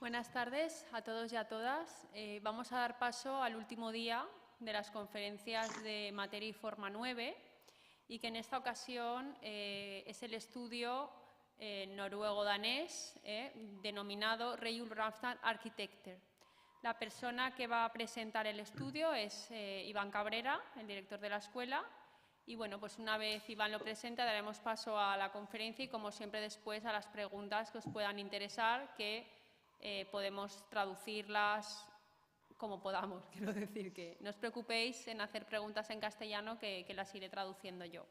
Buenas tardes a todos y a todas. Vamos a dar paso al último día de las conferencias de Materia y Forma 9 y que en esta ocasión es el estudio noruego-danés denominado Reiulf Ramstad Arkitekter. La persona que va a presentar el estudio es Iván Cabrera, el director de la escuela. Y bueno, pues una vez Iván lo presenta, daremos paso a la conferencia y, como siempre, después a las preguntas que os puedan interesar, que podemos traducirlas como podamos. Quiero decir que no os preocupéis en hacer preguntas en castellano, que las iré traduciendo yo.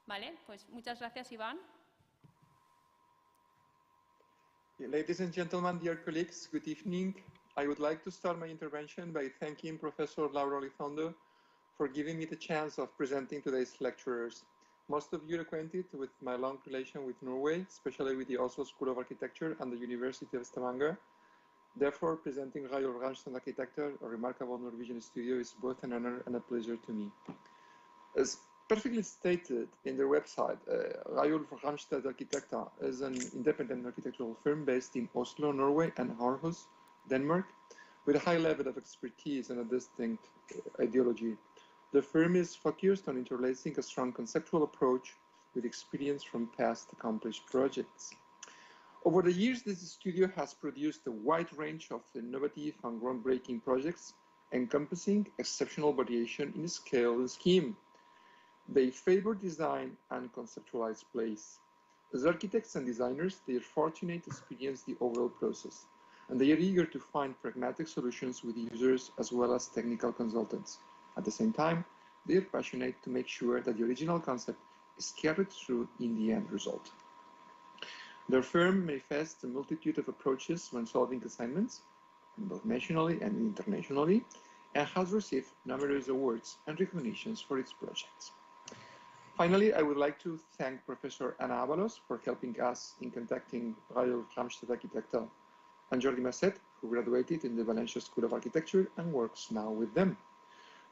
¿Vale? Pues muchas gracias, Iván. Ladies and gentlemen, dear colleagues, good evening. I would like to start my intervention by thanking Professor Lizondo for giving me the chance of presenting today's lecturers. Most of you are acquainted with my long relation with Norway, especially with the Oslo School of Architecture and the University of Stavanger. Therefore, presenting Reiulf Ramstad Arkitekter, a remarkable Norwegian studio, is both an honor and a pleasure to me. As perfectly stated in their website, Reiulf Ramstad Arkitekter is an independent architectural firm based in Oslo, Norway, and Aarhus, Denmark, with a high level of expertise and a distinct ideology. The firm is focused on interlacing a strong conceptual approach with experience from past accomplished projects. Over the years, this studio has produced a wide range of innovative and groundbreaking projects encompassing exceptional variation in scale and scheme. They favor design and conceptualized place. As architects and designers, they are fortunate to experience the overall process, and they are eager to find pragmatic solutions with users as well as technical consultants. At the same time, they are passionate to make sure that the original concept is carried through in the end result. Their firm manifests a multitude of approaches when solving assignments, both nationally and internationally, and has received numerous awards and recognitions for its projects. Finally, I would like to thank Professor Anna Avalos for helping us in contacting Reiulf Ramstad Arkitekter, and Jordi Masset, who graduated in the Valencia School of Architecture and works now with them,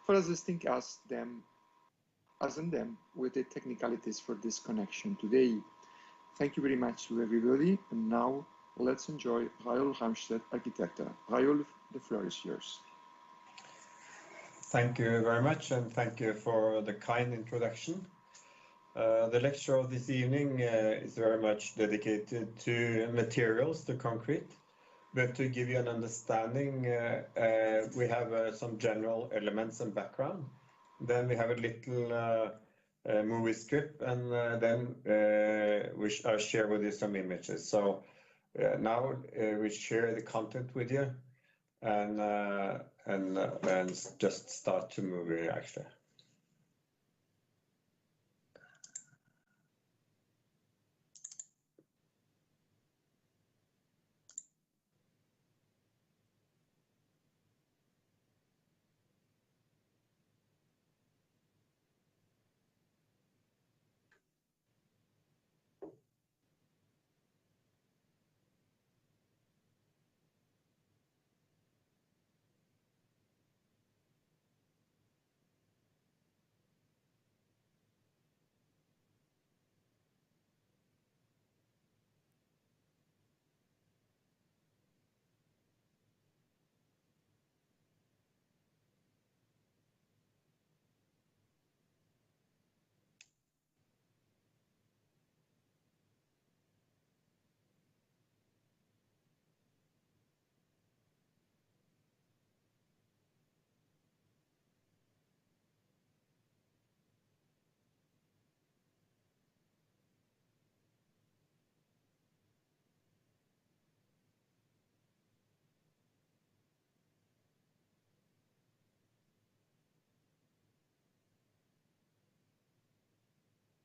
for assisting us and them with the technicalities for this connection today. Thank you very much to everybody, and now let's enjoy Reiulf Ramstad Arkitekter. Reiulf, the floor is yours. Thank you very much, and thank you for the kind introduction. The lecture of this evening is very much dedicated to materials, to concrete. But to give you an understanding, we have some general elements and background. Then we have a little movie script, and then I'll share with you some images. So now we share the content with you, and just start to movie actually.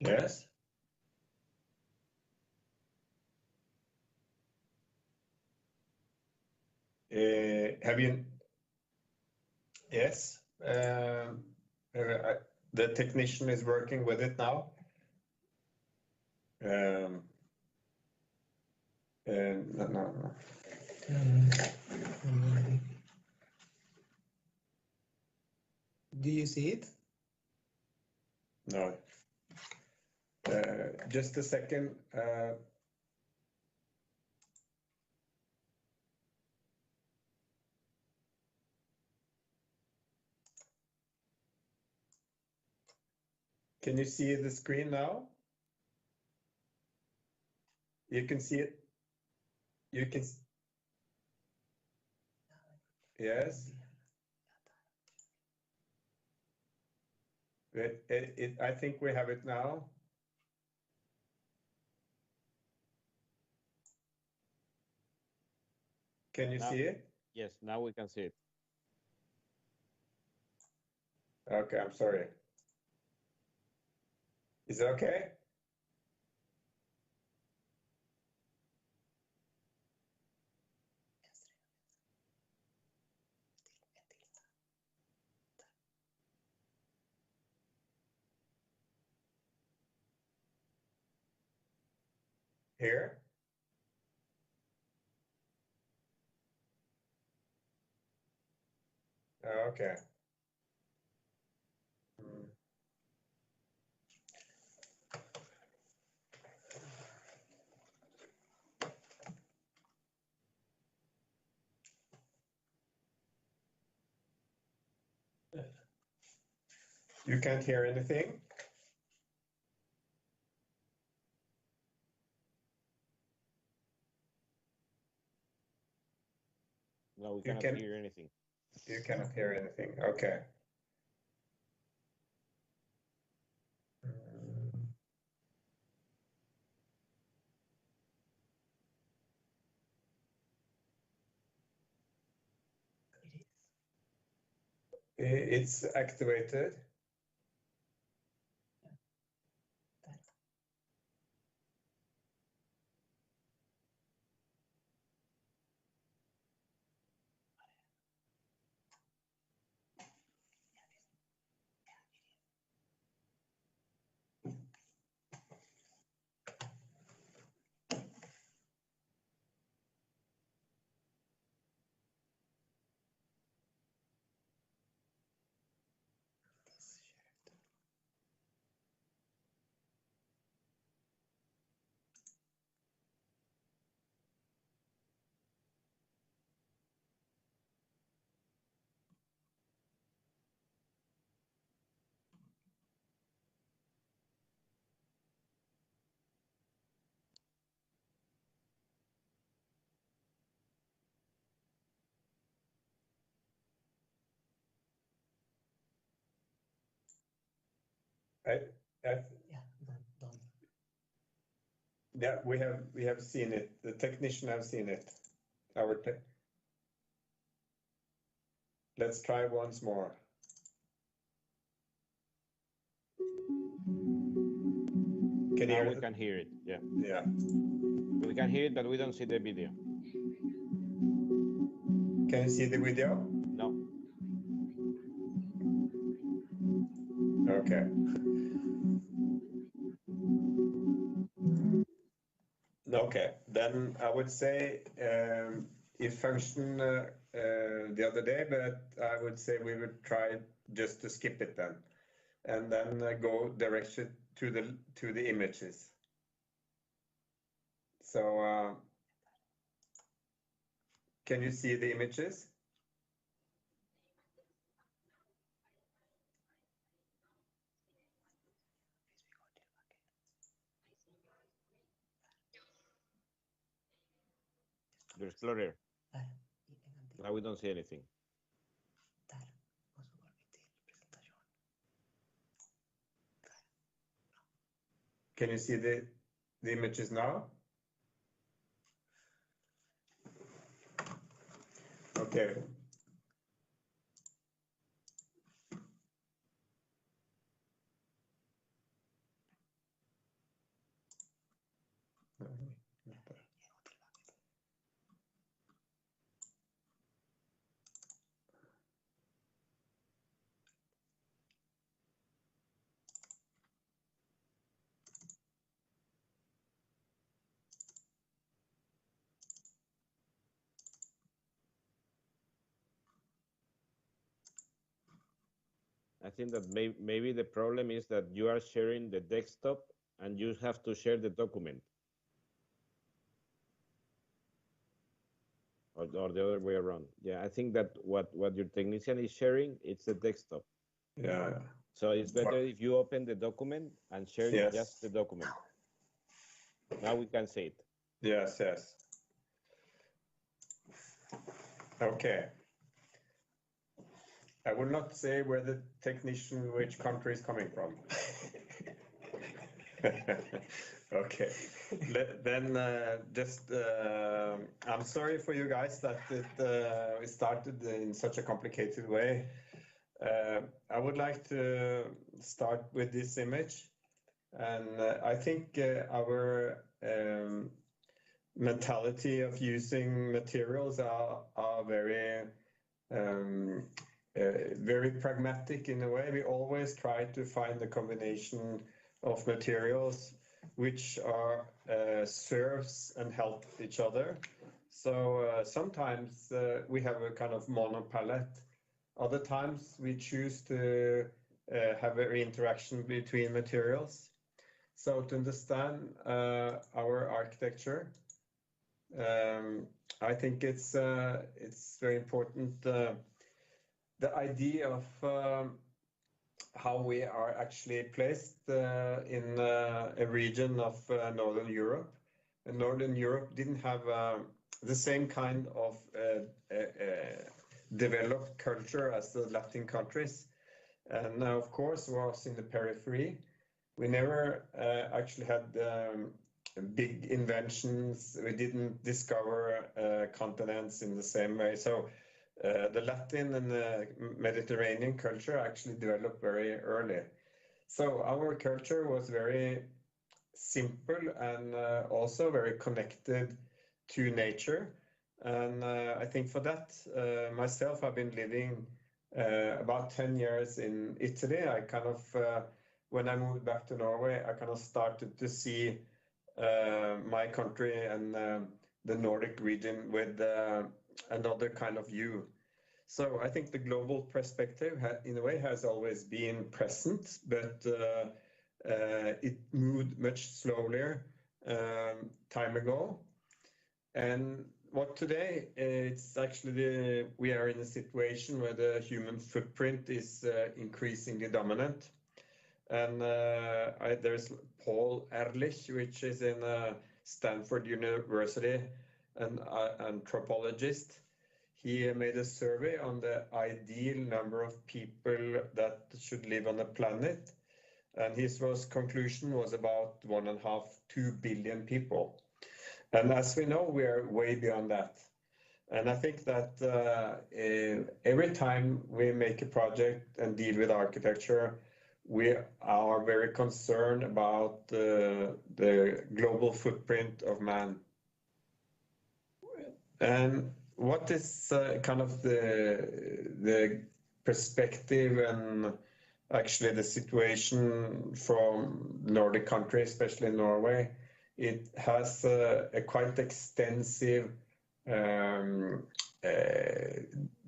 Yes. Have you? Yes. The technician is working with it now. No. Do you see it? No. Just a second. Can you see the screen now? You can see it. You can. Yes. I think we have it now. Can you see it? Yes, now we can see it. Okay, I'm sorry. Is it okay? Here? Okay. You can't hear anything? No, we cannot hear anything. You cannot hear anything. Okay. It's activated. Yeah, we have seen it. The technician have seen it. Let's try once more. Now we can hear it. Yeah. Yeah. We can hear it, but we don't see the video. Can you see the video? No. Okay. Okay, then I would say it functioned the other day, but I would say we would try just to skip it then, and then go directly to the images. So can you see the images? The Explorer. Now we don't see anything. Can you see the images now? Okay. I think that maybe the problem is that you are sharing the desktop and you have to share the document. Or the other way around. Yeah, I think that what your technician is sharing, it's the desktop. Yeah. So it's better if you open the document and share just the document. Now we can see it. Yes, yes. Okay. I will not say where the technician, which country is coming from. Okay. Then I'm sorry for you guys that it started in such a complicated way. I would like to start with this image, and I think our mentality of using materials are very very pragmatic in a way. We always try to find the combination of materials which are serves and help each other. So sometimes we have a kind of monopalette. Other times we choose to have an interaction between materials. So to understand our architecture, I think it's very important. The idea of how we are actually placed in a region of Northern Europe. And Northern Europe didn't have the same kind of developed culture as the Latin countries. And of course was in the periphery. We never actually had big inventions. We didn't discover continents in the same way. So the Latin and the Mediterranean culture actually developed very early. So our culture was very simple and also very connected to nature. And I think for that, myself, I've been living about 10 years in Italy. I kind of, when I moved back to Norway, I kind of started to see my country and the Nordic region with another kind of view. So I think the global perspective in a way has always been present, but it moved much slower time ago. And what today, it's actually we are in a situation where the human footprint is increasingly dominant. And there's Paul Ehrlich, which is in Stanford University, an anthropologist. He made a survey on the ideal number of people that should live on the planet. And his conclusion was about 1.5, 2 billion people. And as we know, we are way beyond that. And I think that every time we make a project and deal with architecture, we are very concerned about the global footprint of man. And what is kind of the perspective and actually the situation from Nordic countries, especially Norway? It has a quite extensive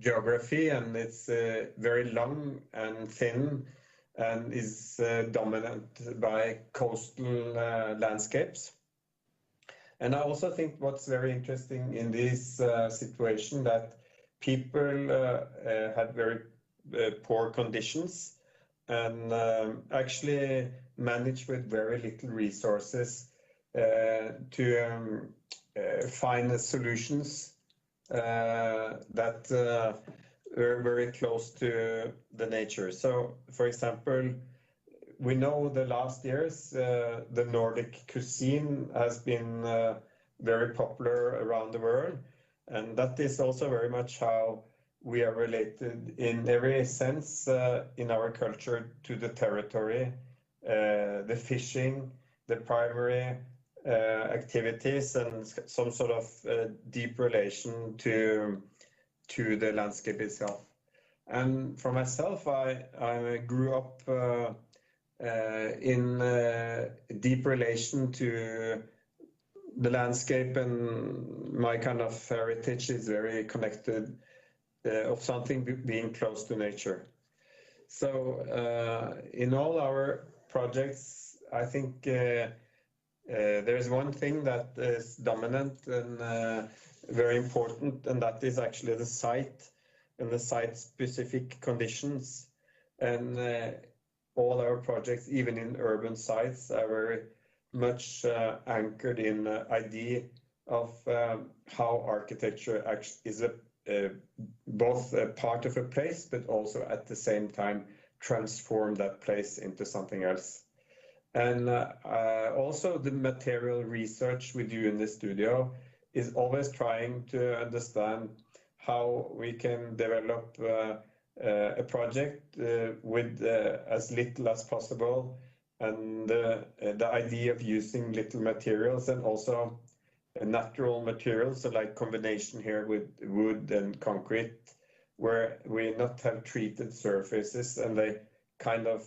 geography, and it's very long and thin, and is dominant by coastal landscapes. And I also think what's very interesting in this situation that people had very poor conditions and actually managed with very little resources to find solutions that were very close to the nature. So, for example, we know the last years the Nordic cuisine has been very popular around the world, and that is also very much how we are related in every sense in our culture to the territory, the fishing, the primary activities, and some sort of deep relation to the landscape itself. And for myself, I grew up in deep relation to the landscape, and my kind of heritage is very connected of something being close to nature. So in all our projects, I think there's one thing that is dominant and very important, and that is actually the site and the site-specific conditions. And all our projects, even in urban sites, are very much anchored in the idea of how architecture is both a part of a place, but also at the same time transform that place into something else. And also the material research we do in the studio is always trying to understand how we can develop a project with as little as possible, and the idea of using little materials and also natural materials, so like combination here with wood and concrete, where we not have treated surfaces and they kind of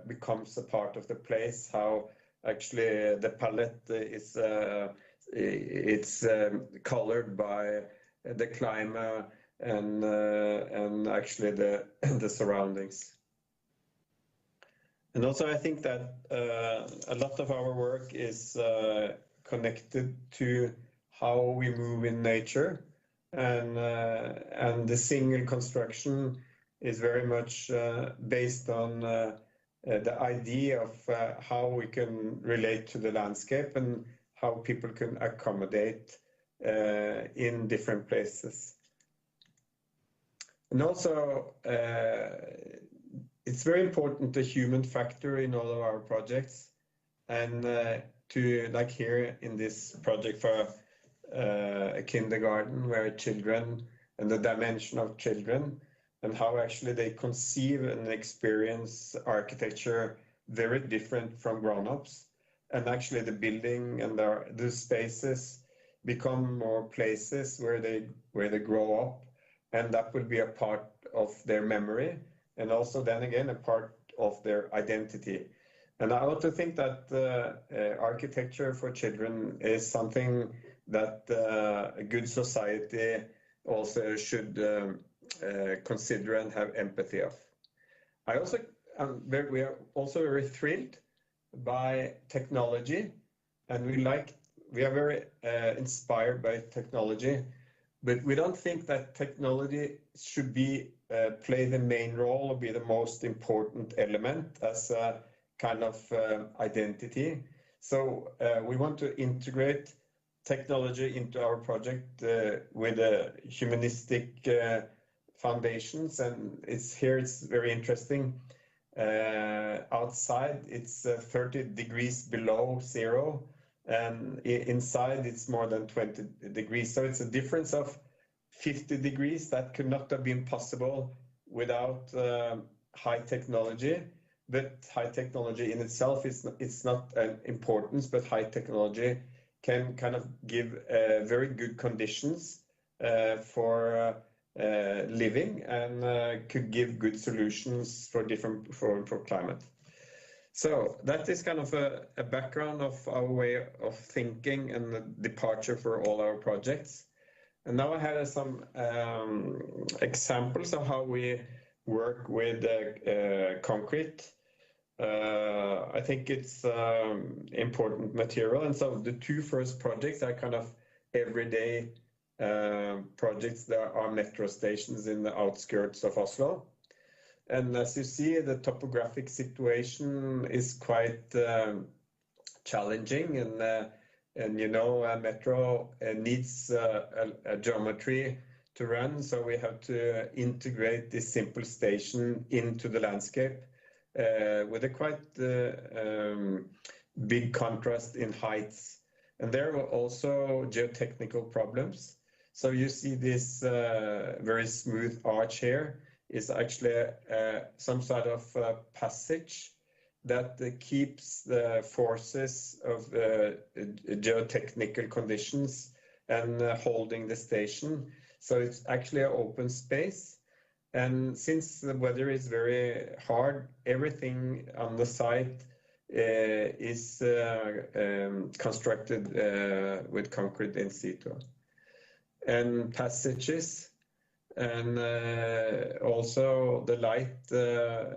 becomes a part of the place, how actually the palette is it's colored by the climate and actually the surroundings. And also I think that a lot of our work is connected to how we move in nature, and the single construction is very much based on the idea of how we can relate to the landscape and how people can accommodate in different places. And also, it's very important, the human factor in all of our projects, and to, like here in this project for a kindergarten, where children and the dimension of children and how actually they conceive and experience architecture very different from grown-ups, and actually the building and the spaces become more places where they grow up, and that will be a part of their memory, and also then again a part of their identity. And I also think that architecture for children is something that a good society also should consider and have empathy of. We are also very thrilled by technology, and we are very inspired by technology, but we don't think that technology should play the main role or be the most important element as a kind of identity. So we want to integrate technology into our project with humanistic foundations, and it's very interesting. Outside it's 30 degrees below zero, and inside it's more than 20 degrees. So it's a difference of 50 degrees that could not have been possible without high technology. But high technology in itself it's not an importance, but high technology can kind of give very good conditions for living, and could give good solutions for for climate. So that is kind of a background of our way of thinking and the departure for all our projects. And now I have some examples of how we work with concrete. I think it's important material, and so the two first projects are kind of everyday projects. There are metro stations in the outskirts of Oslo, and as you see, the topographic situation is quite challenging, and you know, a metro needs a geometry to run, so we have to integrate this simple station into the landscape with a quite big contrast in heights. And there are also geotechnical problems. So you see this very smooth arch here is actually some sort of passage that keeps the forces of geotechnical conditions and holding the station. So it's actually an open space. And since the weather is very hard, everything on the site is constructed with concrete in situ. And passages, and also the light,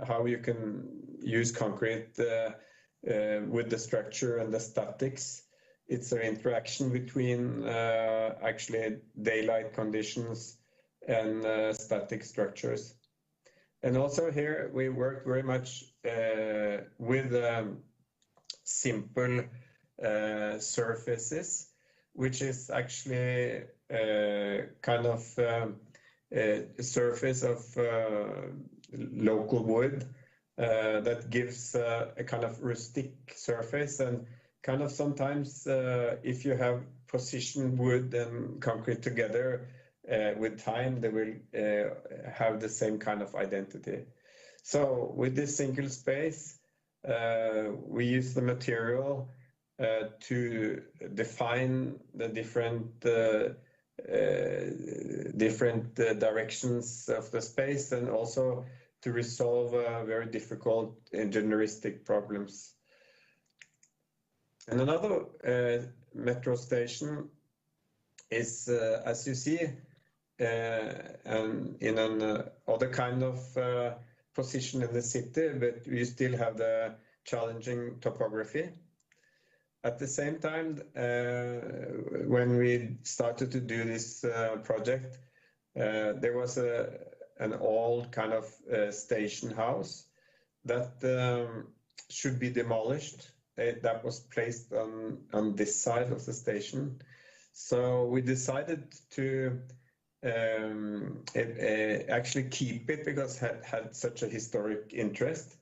how you can use concrete with the structure and the statics. It's an interaction between actually daylight conditions and static structures. And also here we work very much with simple surfaces, which is actually kind of a surface of local wood that gives a kind of rustic surface. And kind of sometimes if you have positioned wood and concrete together with time, they will have the same kind of identity. So with this single space, we use the material to define the different directions of the space, and also to resolve very difficult engineeristic problems. And another metro station is, as you see, in an other kind of position in the city, but we still have the challenging topography. At the same time, when we started to do this project, there was an old kind of station house that should be demolished. That was placed on this side of the station. So we decided to actually keep it because it had such a historic interest.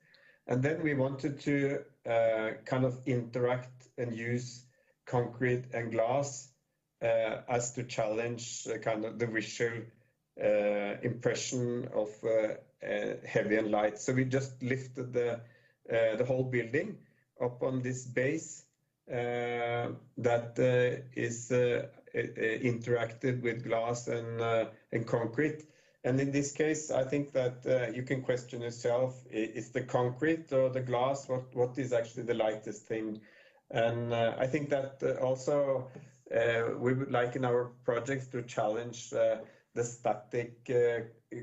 And then we wanted to kind of interact and use concrete and glass as to challenge kind of the visual impression of heavy and light. So we just lifted the whole building up on this base that is interacted with glass and concrete. And in this case, I think that you can question yourself, is the concrete or the glass, what is actually the lightest thing? And I think that also we would like in our projects to challenge the static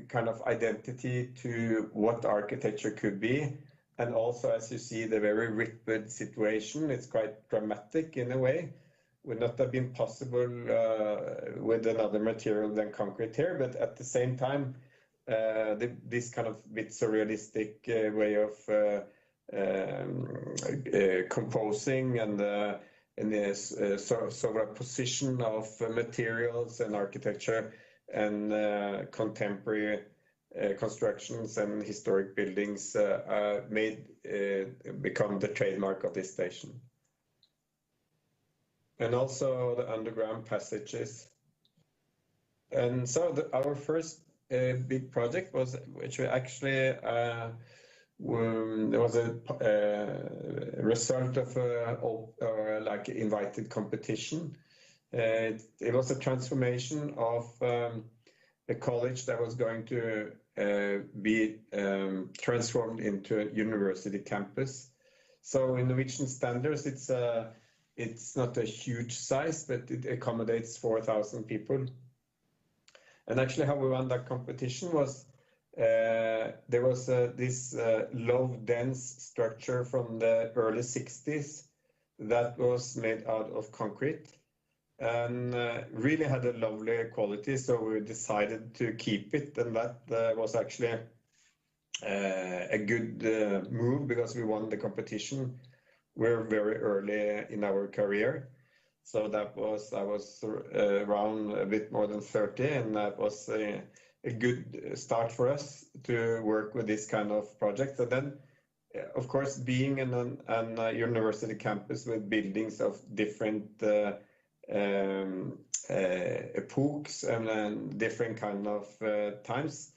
kind of identity to what architecture could be. And also, as you see, the very ripped situation, it's quite dramatic in a way. Would not have been possible with another material than concrete here, but at the same time, this kind of bit surrealistic way of composing and the sort of position of materials and architecture and contemporary constructions and historic buildings become the trademark of this station. And also the underground passages. And so our first big project was, which we actually there was a result of like invited competition. It was a transformation of a college that was going to be transformed into a university campus. So in Norwegian standards, it's not a huge size, but it accommodates 4,000 people. And actually how we won that competition was, there was this low dense structure from the early 60s that was made out of concrete and really had a lovely quality. So we decided to keep it, and that was actually a good move because we won the competition. We're very early in our career. So that was, I was around a bit more than 30, and that was a good start for us to work with this kind of project. And then, of course, being in a university campus with buildings of different epochs and different kind of times,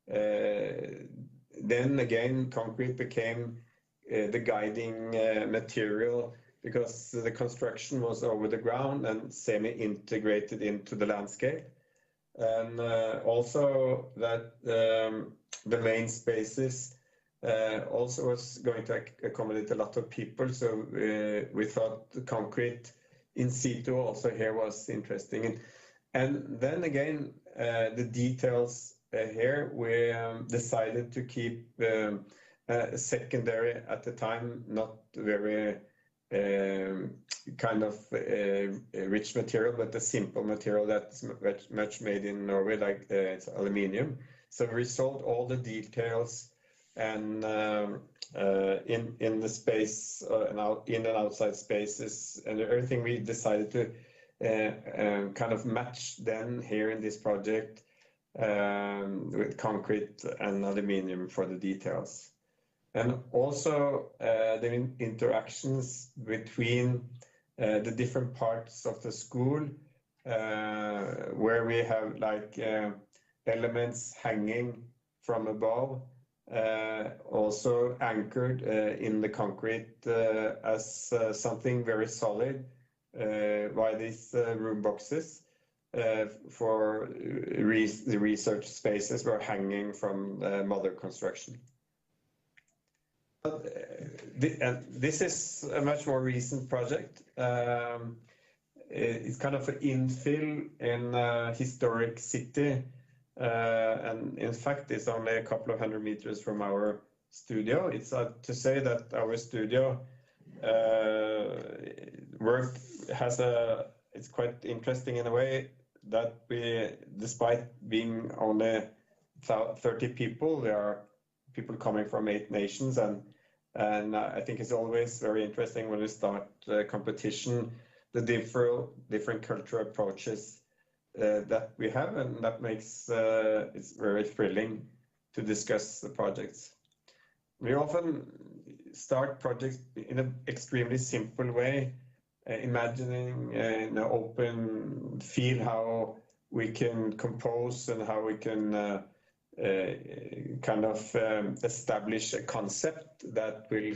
then again, concrete became the guiding material because the construction was over the ground and semi-integrated into the landscape. And also that the main spaces also was going to accommodate a lot of people. So we thought the concrete in situ also here was interesting. And then again, the details here, we decided to keep secondary at the time, not very kind of rich material, but a simple material that's much made in Norway, like it's aluminium. So we sold all the details and in the space and in and outside spaces, and everything we decided to kind of match then here in this project with concrete and aluminium for the details. And also the interactions between the different parts of the school, where we have like elements hanging from above, also anchored in the concrete as something very solid, by these room boxes for the research spaces were hanging from mother construction. But this is a much more recent project. It's kind of an infill in a historic city, and in fact it's only a couple of 100 meters from our studio. It's to say that our studio work has it's quite interesting in a way that we, despite being only 30 people, there are people coming from 8 nations, and I think it's always very interesting when we start competition, the different cultural approaches that we have, and that makes it's very thrilling to discuss the projects. We often start projects in an extremely simple way, imagining in an open field how we can compose and how we can kind of establish a concept that will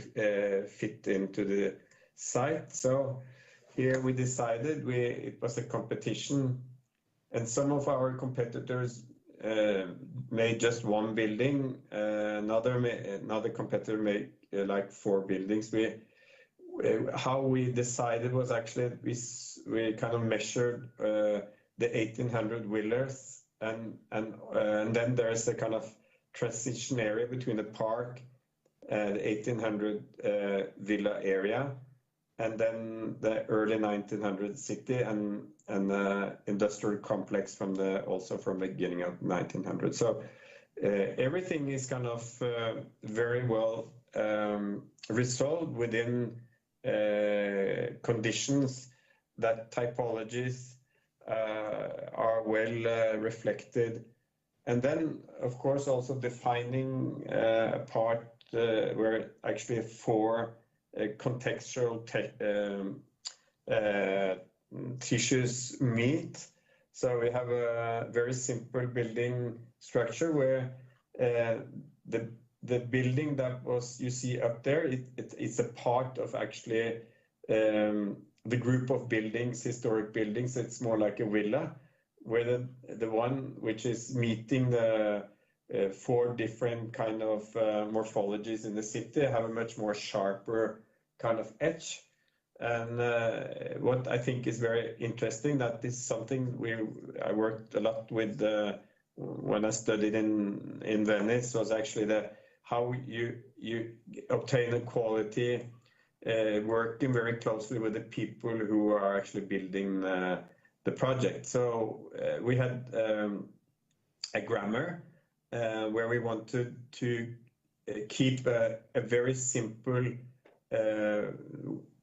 fit into the site. So here we decided it was a competition, and some of our competitors made just one building. Another competitor made like 4 buildings. How we decided was actually we kind of measured the 1800 villas, and then there is a kind of transition area between the park and the 1800 villa area, and then the early 1900 city and the industrial complex also from the beginning of 1900. So everything is kind of very well resolved within conditions that typologies are well reflected, and then of course also defining a part where actually 4 contextual tissues meet. So we have a very simple building structure where the building that you see up there, it's a part of actually the group of buildings, historic buildings. It's more like a villa, where the one which is meeting the 4 different kind of morphologies in the city have a much more sharper kind of edge. And what I think is very interesting, that is something I worked a lot with when I studied in Venice, was actually how you obtain a quality working very closely with the people who are actually building the project. So we had a grammar where we wanted to keep a very simple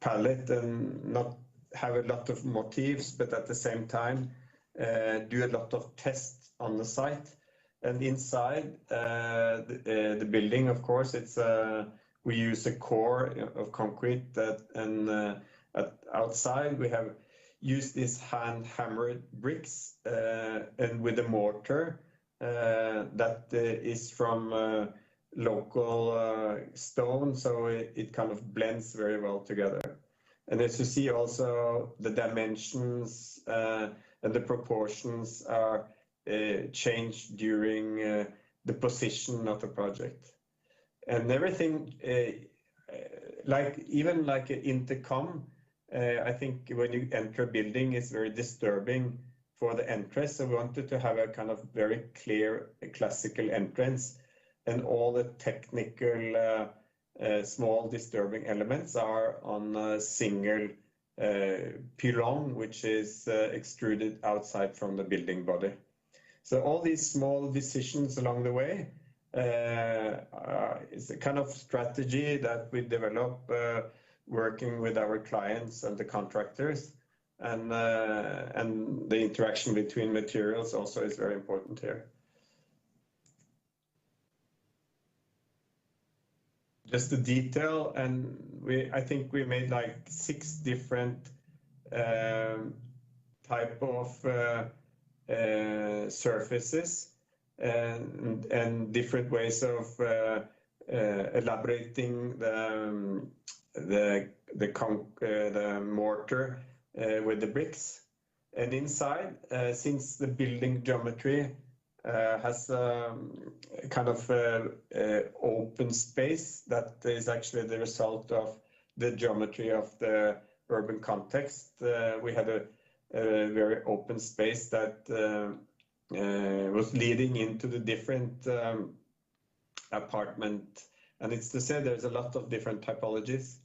palette and not have a lot of motifs, but at the same time do a lot of tests on the site. And inside the building, of course, we use a core of concrete and outside we have used these hand-hammered bricks and with a mortar that is from local stone, so it kind of blends very well together. And as you see also, the dimensions and the proportions are changed during the position of the project. And everything, even like an intercom, I think when you enter a building, it's very disturbing for the entrance. So we wanted to have a kind of very clear classical entrance, and all the technical small disturbing elements are on a single pylon, which is extruded outside from the building body. So all these small decisions along the way It's a kind of strategy that we develop working with our clients and the contractors, and the interaction between materials also is very important here. Just the detail, and I think we made like 6 different type of surfaces and different ways of elaborating the mortar with the bricks. And inside, since the building geometry has kind of open space that is actually the result of the geometry of the urban context, we had a very open space that was leading into the different apartment. And it's to say there's a lot of different typologies.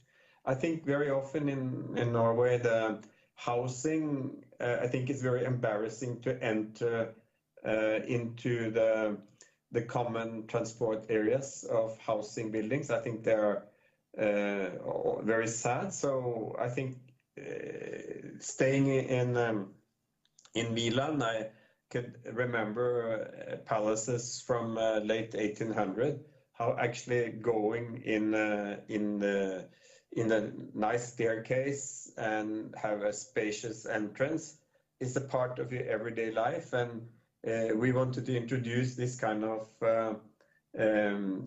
I think very often in Norway, the housing, I think it's very embarrassing to enter into the common transport areas of housing buildings. I think they're very sad. So I think staying in Milan, I could remember palaces from late 1800. How actually going in a nice staircase and have a spacious entrance is a part of your everyday life, and we wanted to introduce this kind of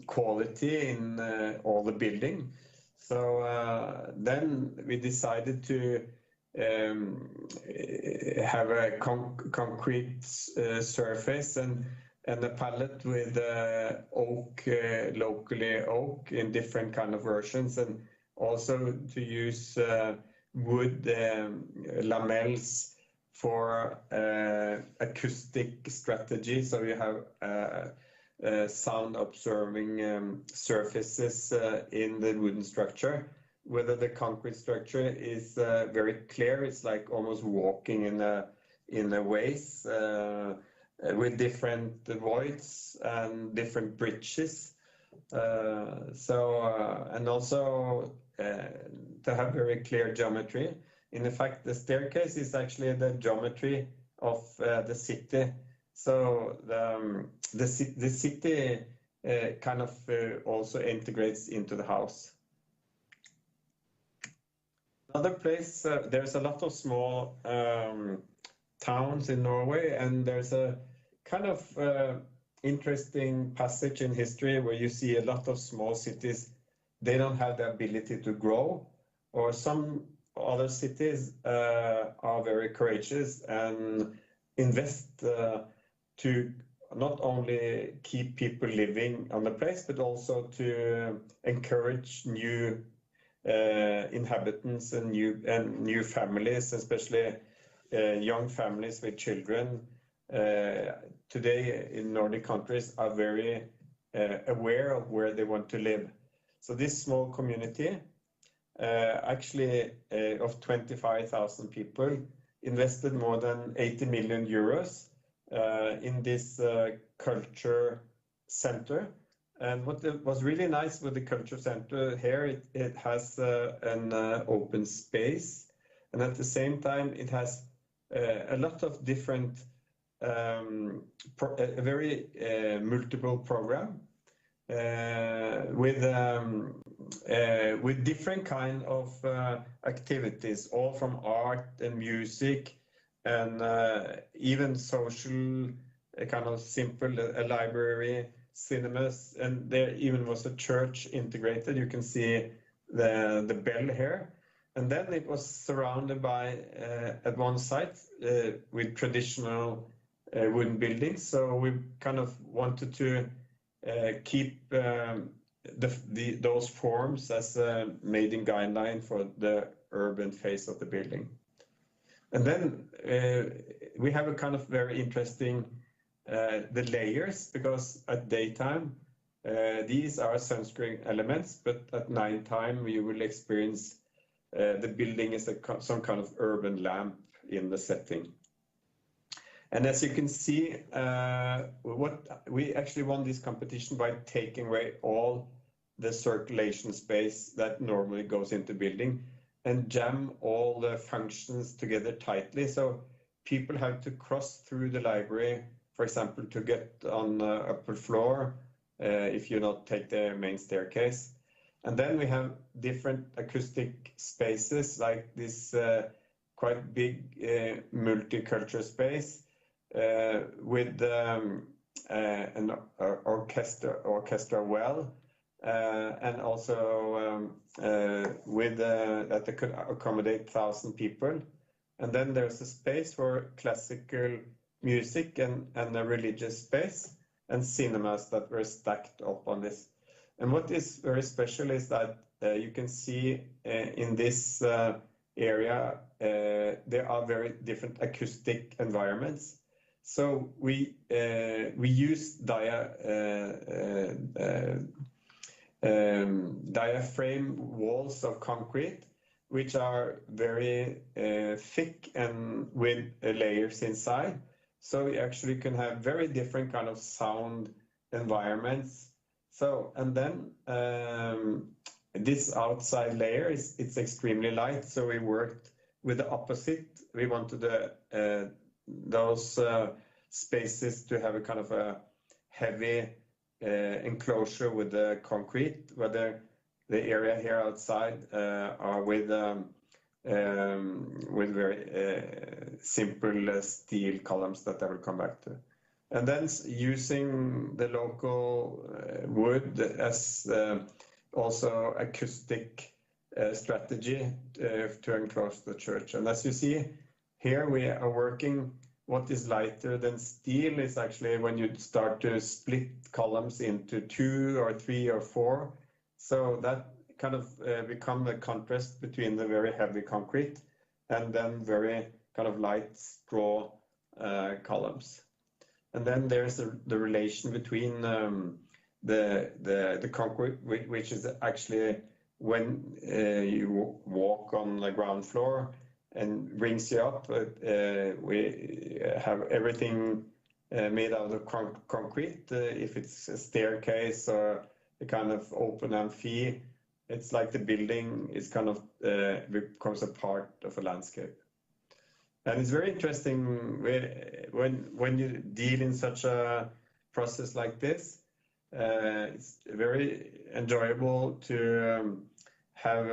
quality in all the building. So then we decided to have a concrete surface and a palette with oak, locally oak in different kind of versions, and also to use wood lamelles for acoustic strategy. So you have sound observing surfaces in the wooden structure. Whether the concrete structure is very clear, it's like almost walking in a ways with different voids and different bridges. And also to have very clear geometry. In fact, the staircase is actually the geometry of the city. So the city kind of also integrates into the house. Another place, there's a lot of small towns in Norway, and there's a kind of interesting passage in history where you see a lot of small cities. They don't have the ability to grow, or some other cities are very courageous and invest to not only keep people living on the place, but also to encourage new inhabitants and new families, especially young families with children. Today in Nordic countries are very aware of where they want to live. So this small community, actually of 25,000 people, invested more than 80 million euros in this culture center. And what was really nice with the culture center here, it has an open space, and at the same time it has a lot of different, a very multiple program with different kind of activities, all from art and music and even social, kind of simple, a library, cinemas, and there even was a church integrated. You can see the bell here. And then it was surrounded by, at one site, with traditional wooden buildings. So we kind of wanted to keep those forms as a main guideline for the urban phase of the building. And then we have a kind of very interesting the layers, because at daytime these are sunscreen elements, but at nighttime you will experience the building is some kind of urban lamp in the setting. And as you can see, we actually won this competition by taking away all the circulation space that normally goes into building and jam all the functions together tightly. So people have to cross through the library, for example, to get on the upper floor if you not take the main staircase. And then we have different acoustic spaces like this quite big multicultural space with an orchestra well, and also with that they could accommodate 1,000 people. And then there's a space for classical music and a religious space and cinemas that were stacked up on this. And what is very special is that you can see in this area there are very different acoustic environments. So we use diaphragm walls of concrete, which are very thick and with layers inside. So you actually can have very different kind of sound environments. So, and then this outside layer it's extremely light. So we worked with the opposite. We wanted those spaces to have a kind of a heavy enclosure with the concrete, whether the area here outside are with very simple steel columns that I will come back to. And then using the local wood as also acoustic strategy to enclose the church. And as you see here, we are working. What is lighter than steel is actually when you start to split columns into 2 or 3 or 4. So that kind of become the contrast between the very heavy concrete and then very kind of light straw columns. And then there's the relation between the concrete, which is actually when you walk on the ground floor and brings you up. We have everything made out of concrete. If it's a staircase or a kind of open amphi, it's like the building is kind of becomes a part of a landscape. And it's very interesting when you deal in such a process like this. It's very enjoyable to have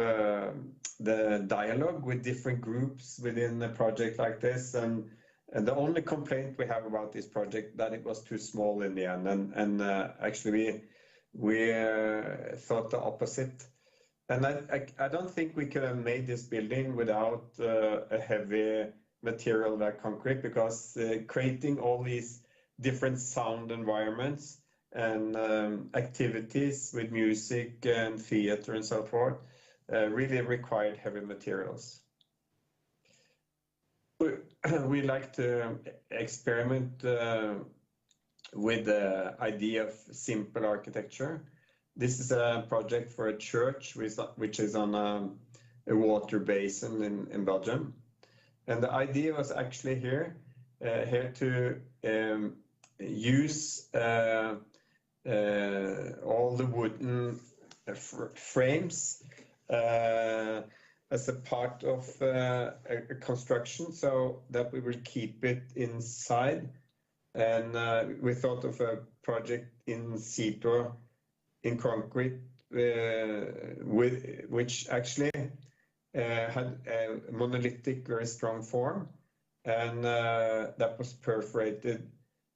the dialogue with different groups within a project like this. And the only complaint we have about this project that it was too small in the end. And actually we thought the opposite. And I don't think we could have made this building without a heavy material like concrete, because creating all these different sound environments and activities with music and theater and so forth really required heavy materials. We like to experiment with the idea of simple architecture. This is a project for a church which is on a water basin in Belgium. And the idea was actually here to use all the wooden frames as a part of a construction, so that we will keep it inside. And we thought of a project in situ in concrete, which actually had a monolithic, very strong form, and that was perforated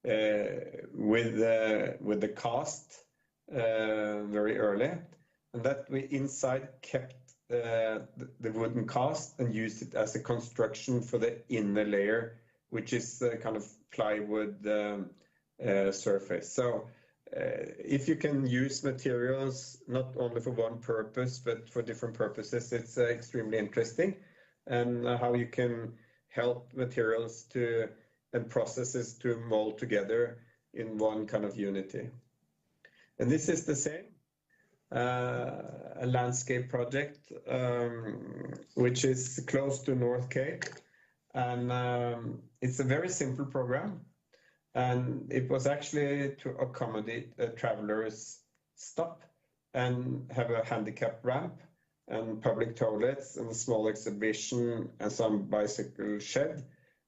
with the cast very early, and that we inside kept the wooden cast and used it as a construction for the inner layer, which is a kind of plywood surface. So if you can use materials not only for one purpose but for different purposes, it's extremely interesting, and how you can help materials and processes to mold together in one kind of unity. And this is the same, a landscape project which is close to North Cape, And it's a very simple program. And it was actually to accommodate a traveler's stop and have a handicap ramp and public toilets and a small exhibition and some bicycle shed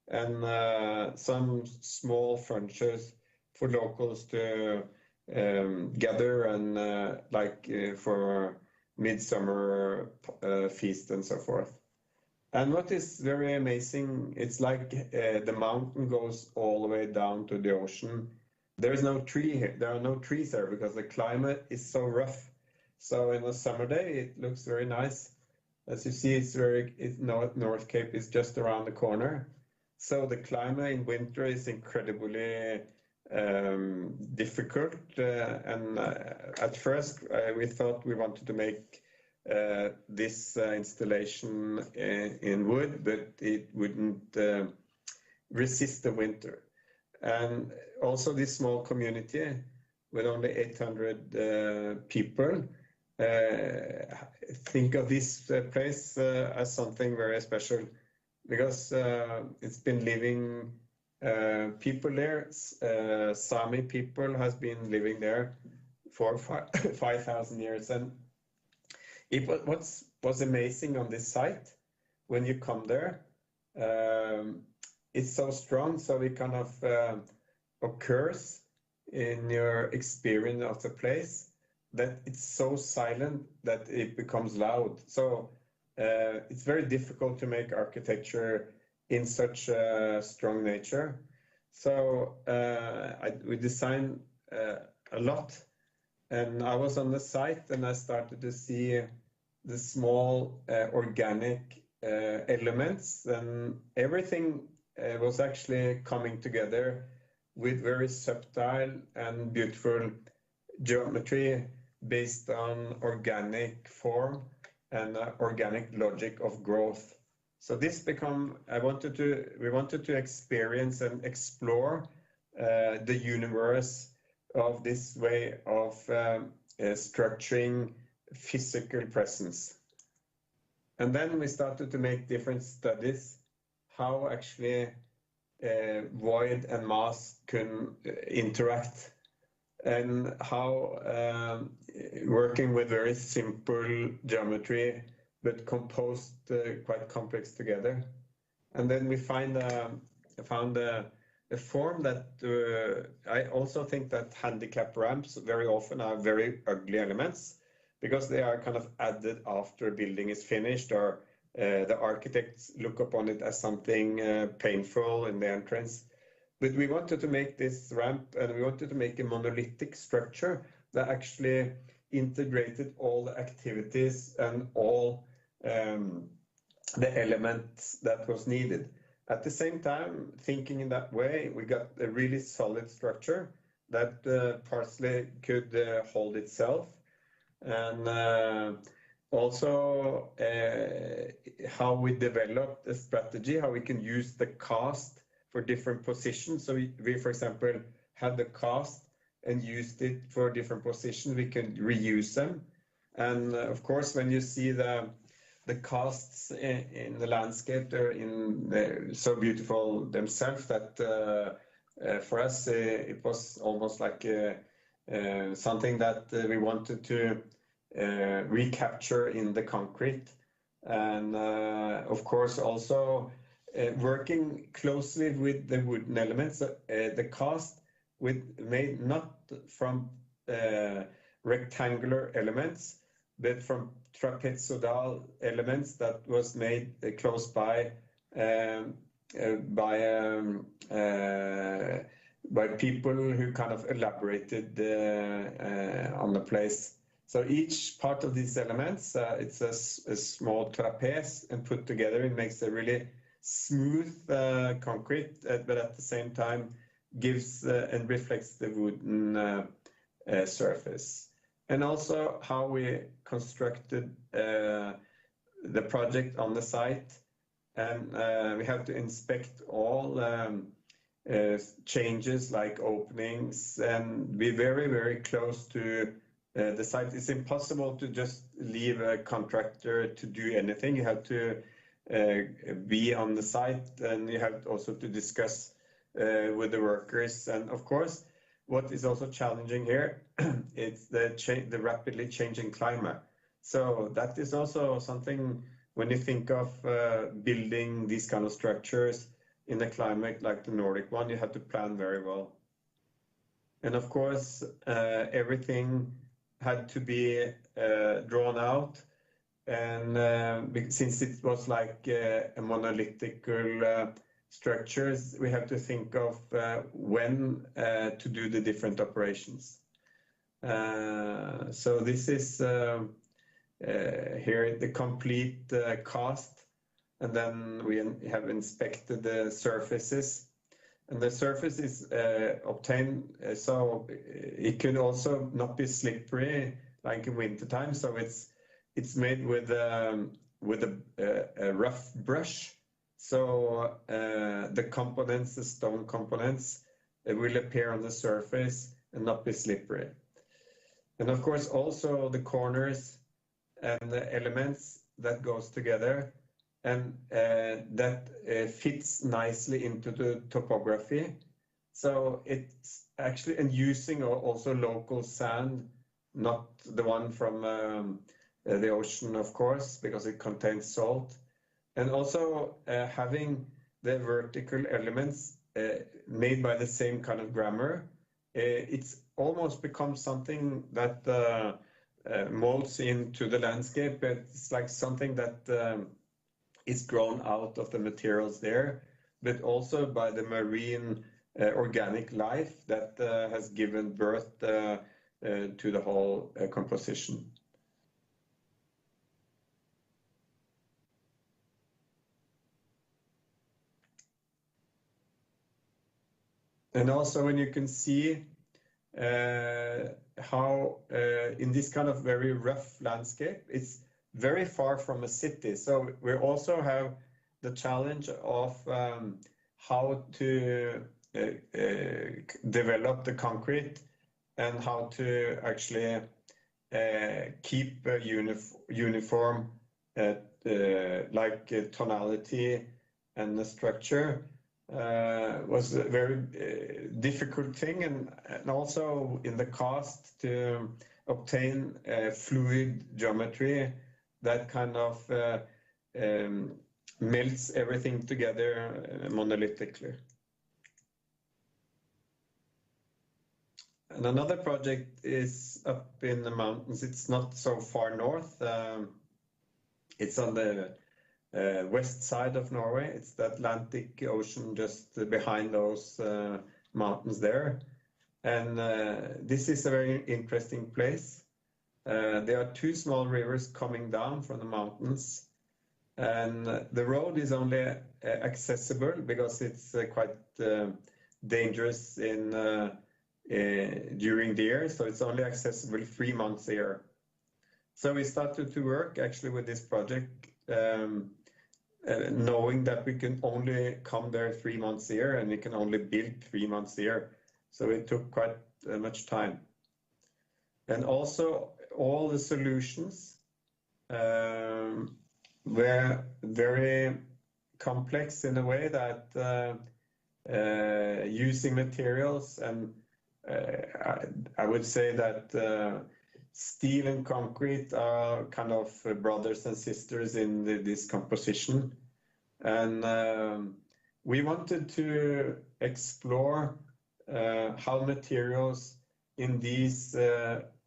and some small furniture for locals to gather and for midsummer feast and so forth. And what is very amazing, it's like the mountain goes all the way down to the ocean. There is no tree here. There are no trees there because the climate is so rough. So in a summer day, it looks very nice. As you see, North Cape is just around the corner. So the climate in winter is incredibly difficult. At first, we thought we wanted to make this installation in wood, but it wouldn't resist the winter. And also this small community with only 800 people, think of this place as something very special because it's been living people there. Sami people has been living there for 5,000 years. And what was amazing on this site, when you come there, it's so strong, so it kind of occurs in your experience of the place that it's so silent that it becomes loud. So it's very difficult to make architecture in such a strong nature. So we designed a lot. And I was on the site and I started to see the small organic elements, and everything was actually coming together with very subtle and beautiful geometry based on organic form and organic logic of growth. So this we wanted to experience and explore the universe of this way of structuring physical presence. And then we started to make different studies, how actually void and mass can interact, and how working with very simple geometry but composed quite complex together. And then we found a form that I also think that handicap ramps very often are very ugly elements because they are kind of added after a building is finished, or the architects look upon it as something painful in the entrance. But we wanted to make this ramp, and we wanted to make a monolithic structure that actually integrated all the activities and all the elements that was needed. At the same time, thinking in that way, we got a really solid structure that partially could hold itself. And also how we developed a strategy, how we can use the cast for different positions. So we for example, had the cast and used it for different positions. We can reuse them. And of course, when you see the casts in the landscape, they're so beautiful themselves that for us it was almost like something that we wanted to recapture in the concrete. And of course also working closely with the wooden elements, the cast made not from rectangular elements, but from trapezoidal elements that was made close by people who kind of elaborated on the place. So each part of these elements, it's a small trapeze, and put together it makes a really smooth concrete, but at the same time gives and reflects the wooden surface. And also how we constructed the project on the site, and we have to inspect all changes like openings and be very, very close to the site. It's impossible to just leave a contractor to do anything. You have to be on the site, and you have also to discuss with the workers. And of course, what is also challenging here, it's the rapidly changing climate. So that is also something when you think of building these kind of structures in a climate like the Nordic one, you have to plan very well. And of course, everything had to be drawn out. And since it was like a monolithical structures, we have to think of when to do the different operations. So this is here the complete cast, and then we have inspected the surfaces. And the surface is obtained so it could also not be slippery like in wintertime. So it's made with a rough brush. So the components, the stone components, will appear on the surface and not be slippery. And of course, also the corners and the elements that goes together, and that fits nicely into the topography. So it's actually, and using also local sand, not the one from the ocean, of course, because it contains salt. And also having the vertical elements made by the same kind of grammar, it's almost become something that molds into the landscape. It's like something that is grown out of the materials there, but also by the marine organic life that has given birth to the whole composition. And also when you can see how in this kind of very rough landscape, it's very far from a city. So we also have the challenge of how to develop the concrete and how to actually keep a uniform like tonality and the structure. Was a very difficult thing, and also in the cast to obtain fluid geometry that kind of melts everything together monolithically. And another project is up in the mountains. It's not so far north. It's on the west side of Norway. It's the Atlantic Ocean just behind those mountains there. And this is a very interesting place. There are two small rivers coming down from the mountains. And the road is only accessible because it's quite dangerous during the year. So it's only accessible 3 months a year. So we started to work actually with this project knowing that we can only come there 3 months a year and we can only build 3 months a year. So it took quite much time. And also all the solutions were very complex in a way that using materials, and I would say that steel and concrete are kind of brothers and sisters in this composition. And we wanted to explore how materials in these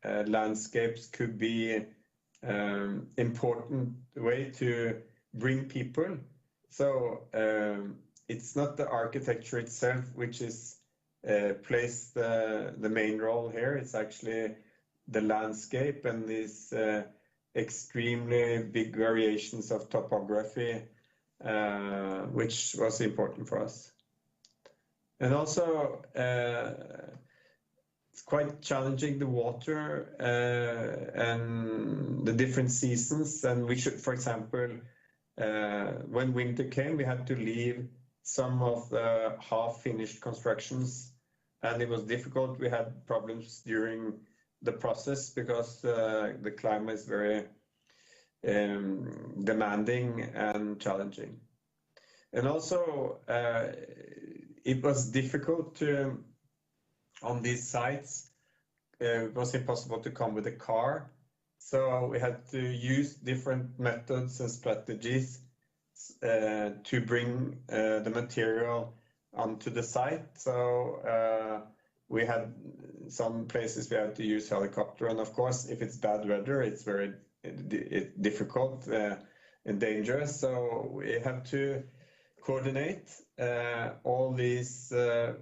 landscapes could be important way to bring people. So it's not the architecture itself which is plays the main role here. It's actually the landscape and these extremely big variations of topography, which was important for us. And also, it's quite challenging, the water and the different seasons. And we should, for example, when winter came, we had to leave some of the half-finished constructions, and it was difficult. We had problems during the process because the climate is very demanding and challenging. And also, it was difficult to, on these sites, it was impossible to come with a car. So we had to use different methods and strategies to bring the material onto the site. So we had some places we had to use helicopter, and of course, if it's bad weather, it's very difficult and dangerous. So we have to coordinate all these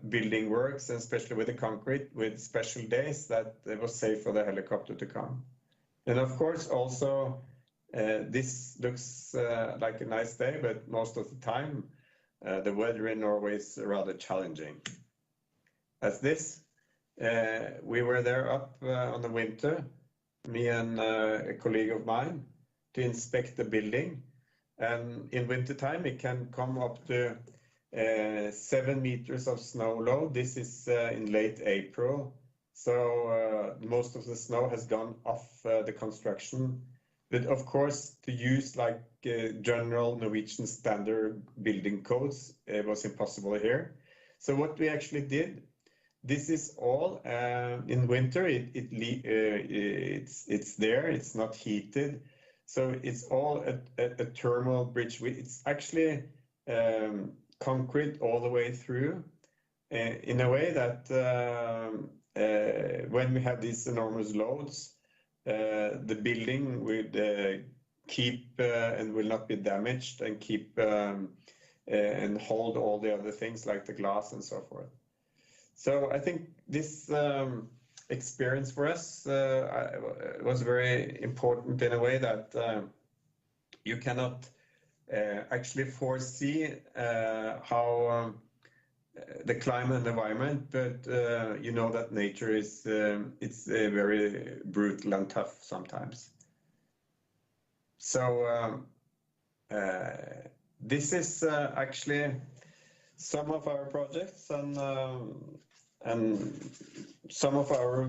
building works, and especially with the concrete, with special days that it was safe for the helicopter to come. And of course, also, this looks like a nice day, but most of the time, the weather in Norway is rather challenging. As this, we were there up on the winter, me and a colleague of mine, to inspect the building. And in wintertime, it can come up to 7 meters of snow low. This is in late April. So most of the snow has gone off the construction. But of course, to use like general Norwegian standard building codes, it was impossible here. So what we actually did, this is all in winter. It's there. It's not heated. So it's all a thermal bridge. It's actually concrete all the way through in a way that when we have these enormous loads, the building would keep and will not be damaged and keep and hold all the other things like the glass and so forth. So I think this experience for us was very important in a way that you cannot actually foresee how the climate and environment, but you know that nature is it's very brutal and tough sometimes. So this is actually some of our projects and some of our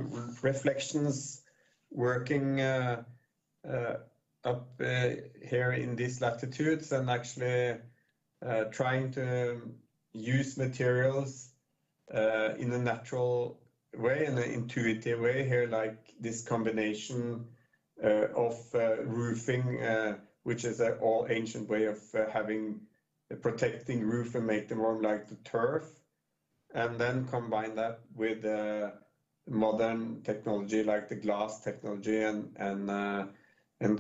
reflections working up here in these latitudes, and actually trying to use materials in a natural way and an intuitive way here, like this combination of roofing, which is an all ancient way of having a protecting roof and make them more like the turf, and then combine that with modern technology like the glass technology and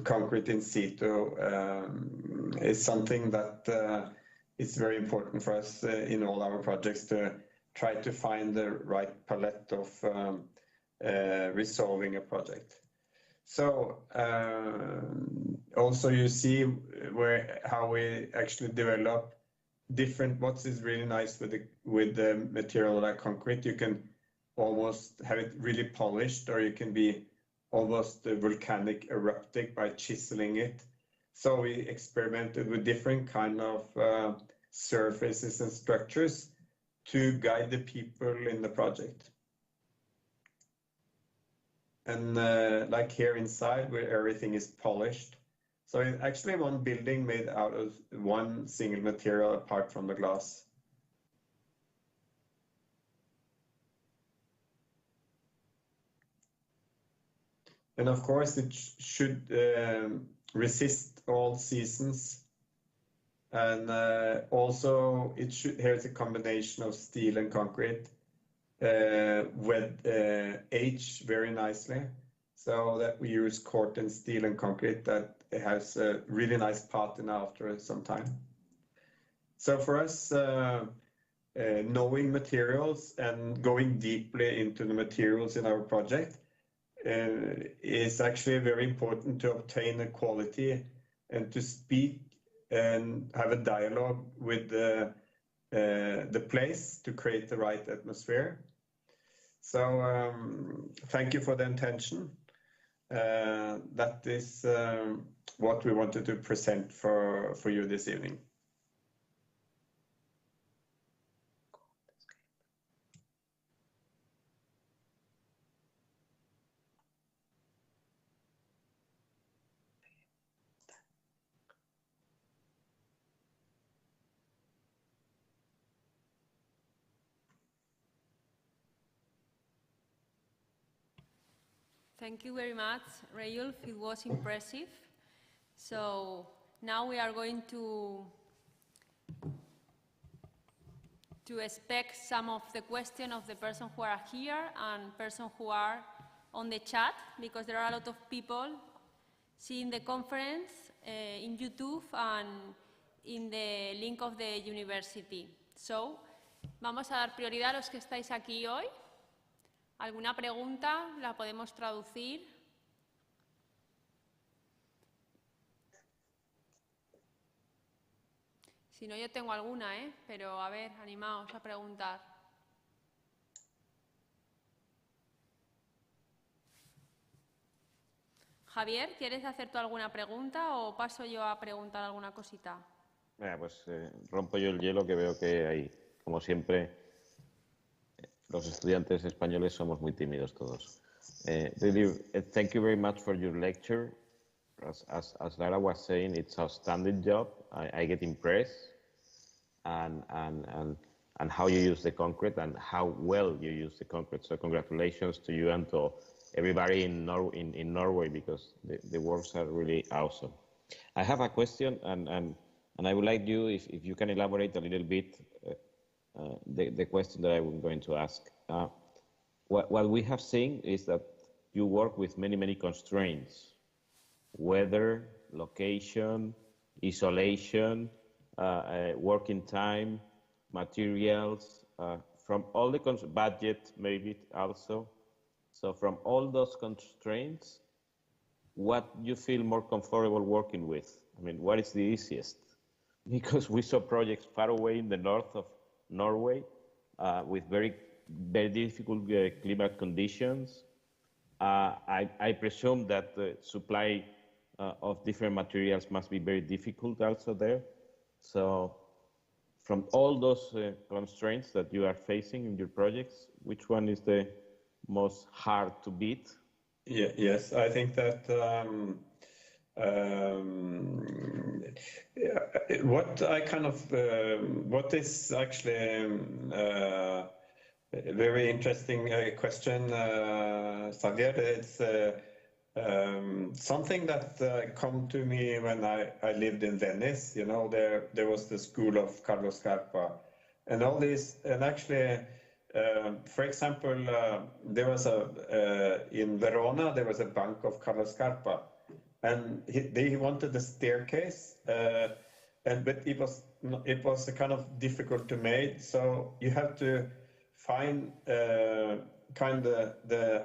concrete in situ is something that is very important for us in all our projects, to try to find the right palette of resolving a project. So also you see how we actually develop different. What is really nice with the material like concrete, you can almost have it really polished, or you can be almost volcanic erupting by chiseling it. So we experimented with different kind of surfaces and structures to guide the people in the project. And like here inside, where everything is polished. So it's actually one building made out of one single material apart from the glass. And of course, it should resist all seasons. And also, here's a combination of steel and concrete with age very nicely. So that we use corten steel and concrete that it has a really nice patina after some time. So for us, knowing materials and going deeply into the materials in our project is actually very important to obtain a quality and to speak and have a dialogue with the place to create the right atmosphere. So thank you for the attention. That is what we wanted to present for you this evening. Thank you very much, Reiulf. It was impressive. So now we are going to expect some of the questions of the person who are here and person who are on the chat, because there are a lot of people seeing the conference in YouTube and in the link of the university. So, vamos a dar prioridad a los que estáis aquí hoy. ¿Alguna pregunta? ¿La podemos traducir? Si no, yo tengo alguna, pero a ver, animaos a preguntar. Javier, ¿quieres hacer tú alguna pregunta o paso yo a preguntar alguna cosita? Pues rompo yo el hielo, que veo que hay, como siempre, los estudiantes españoles somos muy tímidos todos. Really, thank you very much for your lecture. As Lara was saying, it's an outstanding job. I get impressed and how you use the concrete and how well you use the concrete. So congratulations to you and to everybody in Norway, because the works are really awesome. I have a question, and I would like you, if you can elaborate a little bit the question that I'm going to ask. What we have seen is that you work with many constraints: weather, location, isolation, working time, materials, from all the budget maybe also. So from all those constraints, what you feel more comfortable working with? I mean, what is the easiest? Because we saw projects far away in the north of Norway with very difficult climate conditions. I presume that the supply of different materials must be very difficult also there. So from all those constraints that you are facing in your projects, which one is the most hard to beat? Yeah, yes, I think that what is actually a very interesting question, Javier. It's something that come to me when I lived in Venice. You know, there was the school of Carlos Scarpa and all this, and actually. For example, there was in Verona, there was a bank of Carlos Scarpa, and they wanted a staircase, but it was kind of difficult to make. So you have to find kind of the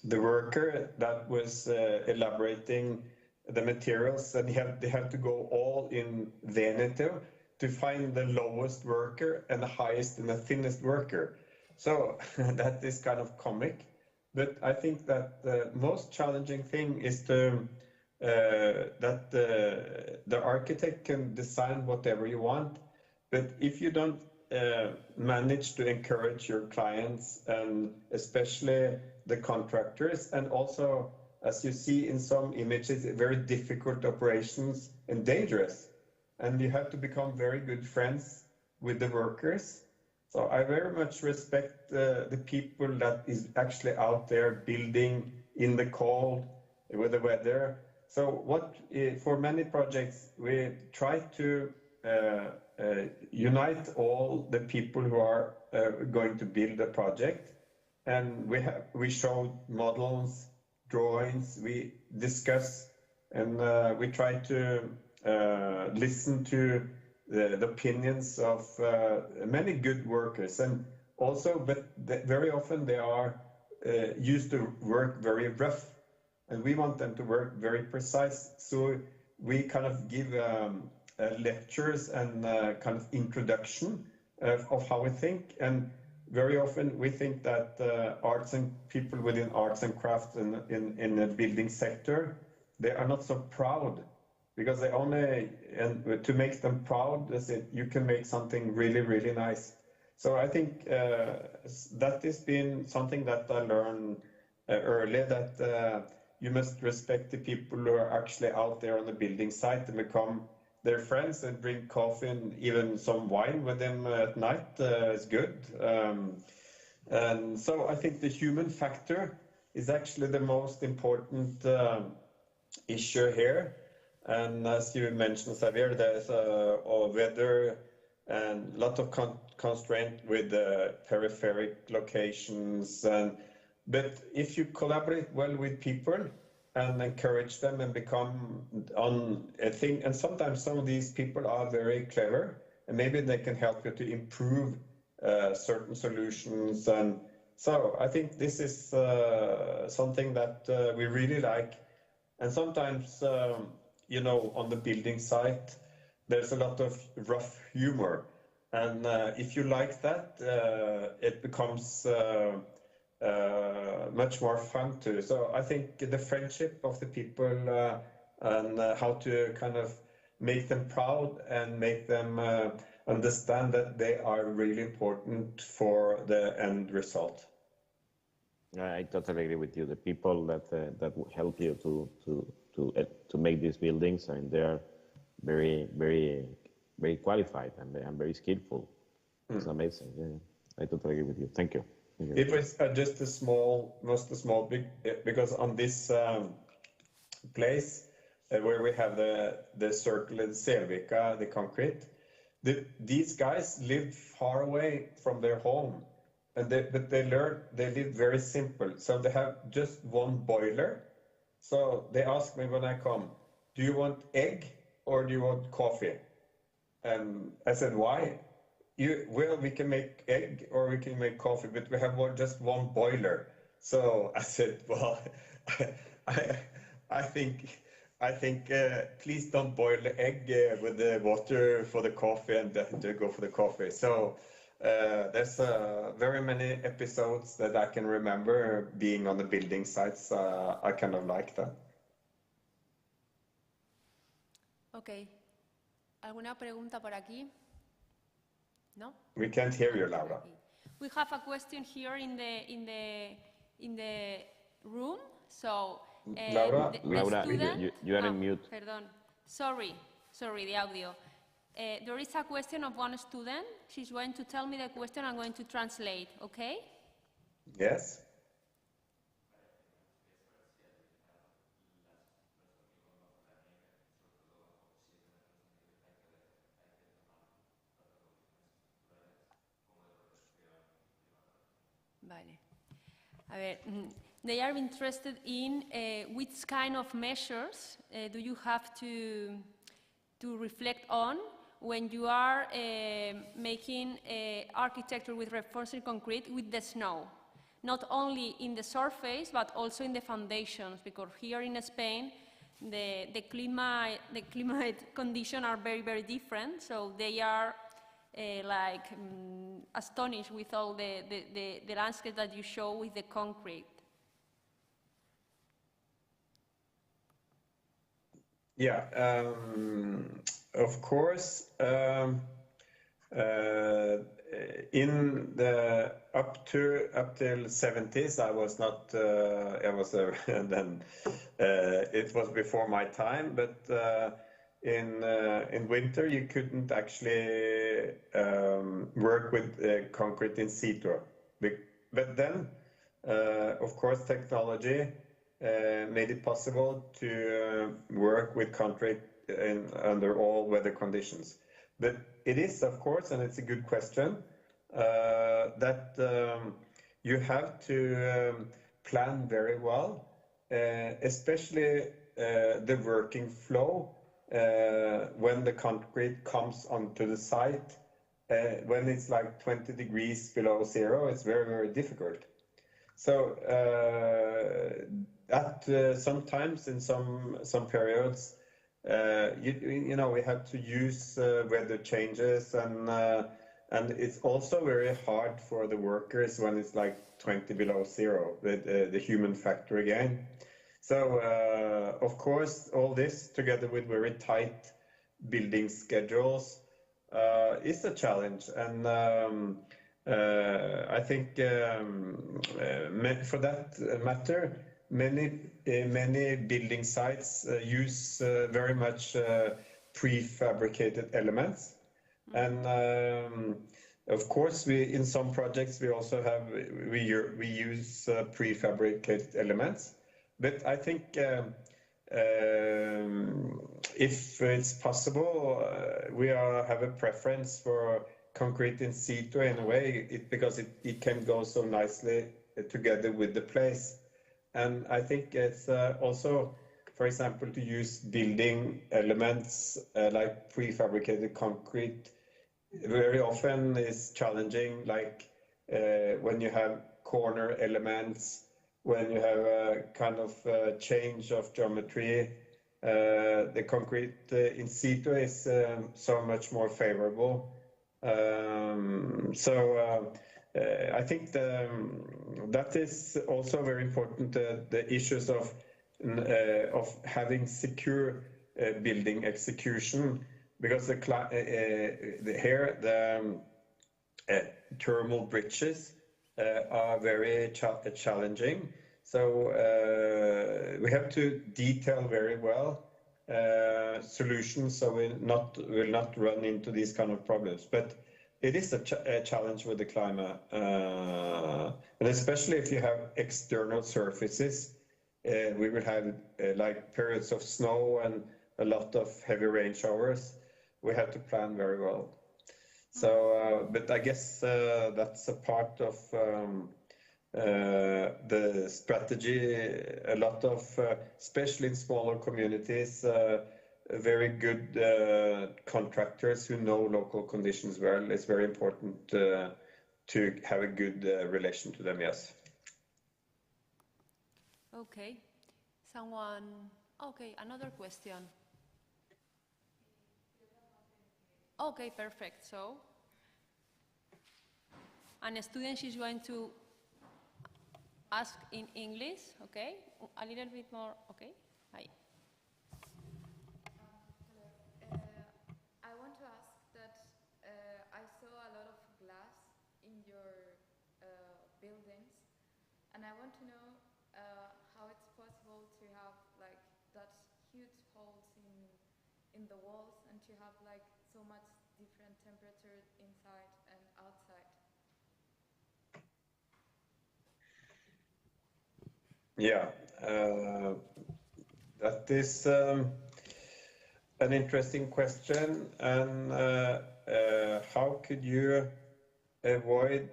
worker that was elaborating the materials, and they have to go all in Veneto to find the lowest worker and the highest and the thinnest worker. So that is kind of comic. But I think that the most challenging thing is that the architect can design whatever you want, but if you don't manage to encourage your clients, and especially the contractors, and also, as you see in some images, very difficult operations and dangerous. And you have to become very good friends with the workers. So I very much respect the people that is actually out there building in the cold with the weather. So for many projects, we try to unite all the people who are going to build a project. And we show models, drawings, we discuss, and we try to listen to the opinions of many good workers, and also, but very often they are used to work very rough, and we want them to work very precise. So we kind of give lectures and kind of introduction of how we think, and very often we think that arts and people within arts and crafts in the building sector, they are not so proud. Because they only, and to make them proud, they say you can make something really nice. So I think that has been something that I learned early, that you must respect the people who are actually out there on the building site and become their friends and bring coffee and even some wine with them at night is good. And so I think the human factor is actually the most important issue here. And as you mentioned, Javier, there's weather and a lot of constraint with the peripheric locations. But if you collaborate well with people and encourage them and become on a thing, and sometimes some of these people are very clever, and maybe they can help you to improve certain solutions. And so I think this is something that we really like. And sometimes, you know, on the building site, there's a lot of rough humor. And if you like that, it becomes much more fun too. So I think the friendship of the people and how to kind of make them proud and make them understand that they are really important for the end result. I totally agree with you. The people that will help you to make these buildings, I mean, they are very qualified and very skillful. It's amazing. Yeah, I totally agree with you. Thank you. It was just a small, because on this place where we have the circle in Selvika, the concrete, these guys lived far away from their home, and but they live very simple. So they have just one boiler. So they ask me when I come, do you want egg or do you want coffee? And I said, why? Well, we can make egg or we can make coffee, but we have just one boiler. So I said, well, I think please don't boil the egg with the water for the coffee and to go for the coffee. So there's very many episodes that I can remember being on the building sites. I kind of like that. Okay. ¿Alguna pregunta por aquí? No? We can't hear you, Laura. We have a question here in the room. So Laura, you are in mute. Perdón. Sorry, the audio. There is a question of one student. She's going to tell me the question. I'm going to translate. Okay? Yes. Vale. A ver, they are interested in which kind of measures do you have to reflect on when you are making architecture with reinforced concrete with the snow, not only in the surface but also in the foundations, because here in Spain the climate conditions are very, very different, so they are astonished with all the landscape that you show with the concrete. Yeah, of course. In the up till 70s, I was not. I was then. It was before my time, but. In winter, you couldn't actually work with concrete in situ. But then, of course, technology made it possible to work with concrete under all weather conditions. But it is, of course, and it's a good question, that you have to plan very well, especially the working flow. When the concrete comes onto the site, when it's like 20 degrees below zero, it's very, very difficult. So sometimes in some periods, you know, we have to use weather changes, and it's also very hard for the workers when it's like 20 below zero, the human factor again. So, of course, all this together with very tight building schedules is a challenge. And I think for that matter, many building sites use very much prefabricated elements. And Of course, in some projects we also have we use prefabricated elements, but I think if it's possible, we have a preference for concrete in situ in a way, because it can go so nicely together with the place. And I think it's also, for example, to use building elements like prefabricated concrete very often is challenging, like when you have corner elements, when you have a kind of change of geometry, the concrete in situ is so much more favorable. I think that is also very important, the issues of having secure building execution, because the thermal bridges are very challenging. So we have to detail very well solutions so we will not run into these kind of problems. But it is a challenge with the climate, and especially if you have external surfaces. We will have like periods of snow and a lot of heavy rain showers. We have to plan very well. So, but I guess that's a part of the strategy. A lot of, especially in smaller communities, very good contractors who know local conditions well. It's very important to have a good relation to them, yes. Okay. Okay, another question. Okay, perfect. So, a student is going to ask in English, okay? A little bit more, okay? Hi. I want to ask that I saw a lot of glass in your buildings, and I want to know how it's possible to have like that huge holes in the walls and to have like so much different temperature inside and outside. Yeah, that is an interesting question, and how could you avoid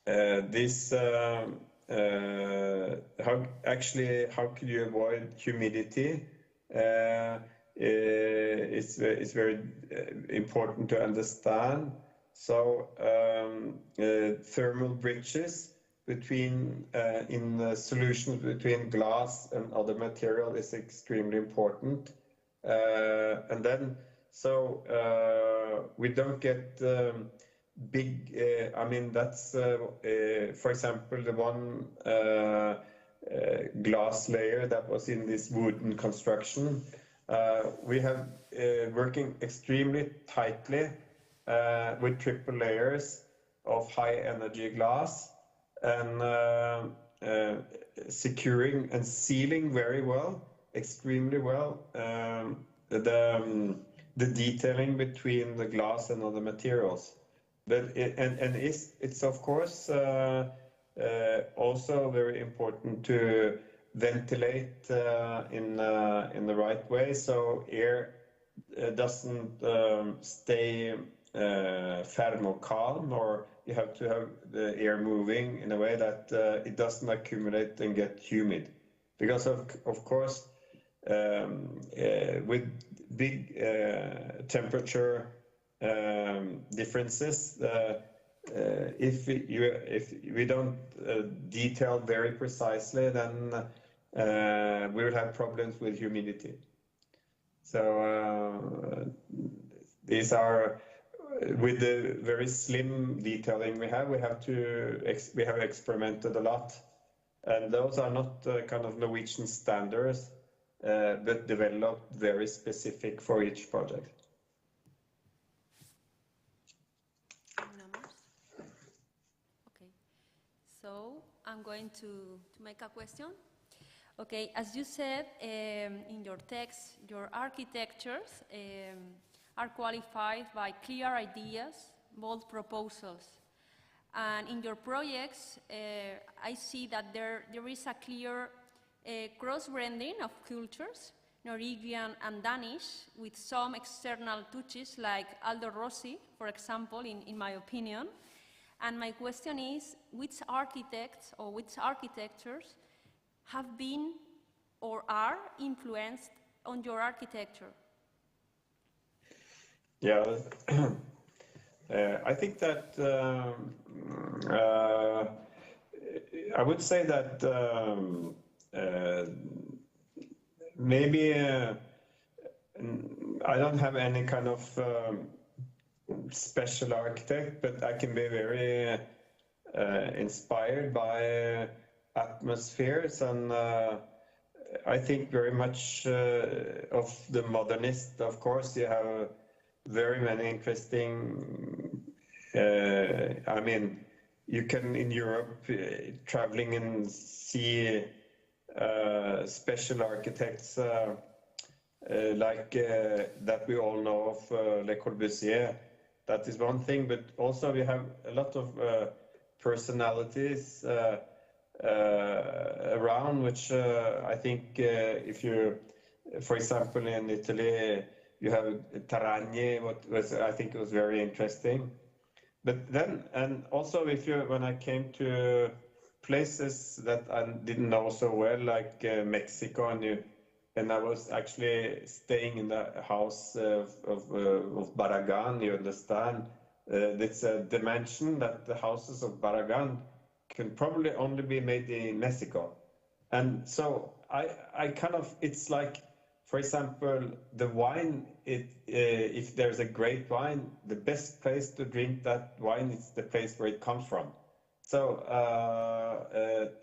this? How could you avoid humidity? It's very important to understand. So thermal bridges between in solutions between glass and other material is extremely important. And then so we don't get big. I mean, that's for example the one glass layer that was in this wooden construction. We have working extremely tightly with triple layers of high energy glass, and securing and sealing very well, extremely well, the detailing between the glass and other materials. But it's of course also very important to ventilate in the right way, so air doesn't stay thermocalm, or you have to have the air moving in a way that it doesn't accumulate and get humid, because of course with big temperature differences, if we don't detail very precisely, then we will have problems with humidity. So these are, with the very slim detailing we have experimented a lot, and those are not kind of Norwegian standards, but developed very specific for each project. Okay, so I'm going to make a question. Okay, as you said in your text, your architectures are qualified by clear ideas, bold proposals. And in your projects, I see that there is a clear cross-branding of cultures, Norwegian and Danish, with some external touches like Aldo Rossi, for example, in my opinion. And my question is, which architects or which architectures have been or are influenced on your architecture? Yeah, I think that I would say that maybe I don't have any kind of special architect, but I can be very inspired by atmospheres, and I think very much of the modernist. Of course, you have very many interesting. I mean, you can in Europe traveling and see special architects like that we all know of, Le Corbusier. That is one thing, but also we have a lot of personalities around, which I think if you, for example, in Italy, you have Taragni, what was, I think it was very interesting. But then, and also if you, when I came to places that I didn't know so well, like Mexico, and I was actually staying in the house of Barragan, you understand, it's a dimension that the houses of Barragan can probably only be made in Mexico. And so I kind of, it's like, for example, the wine, if there's a great wine, the best place to drink that wine is the place where it comes from. So,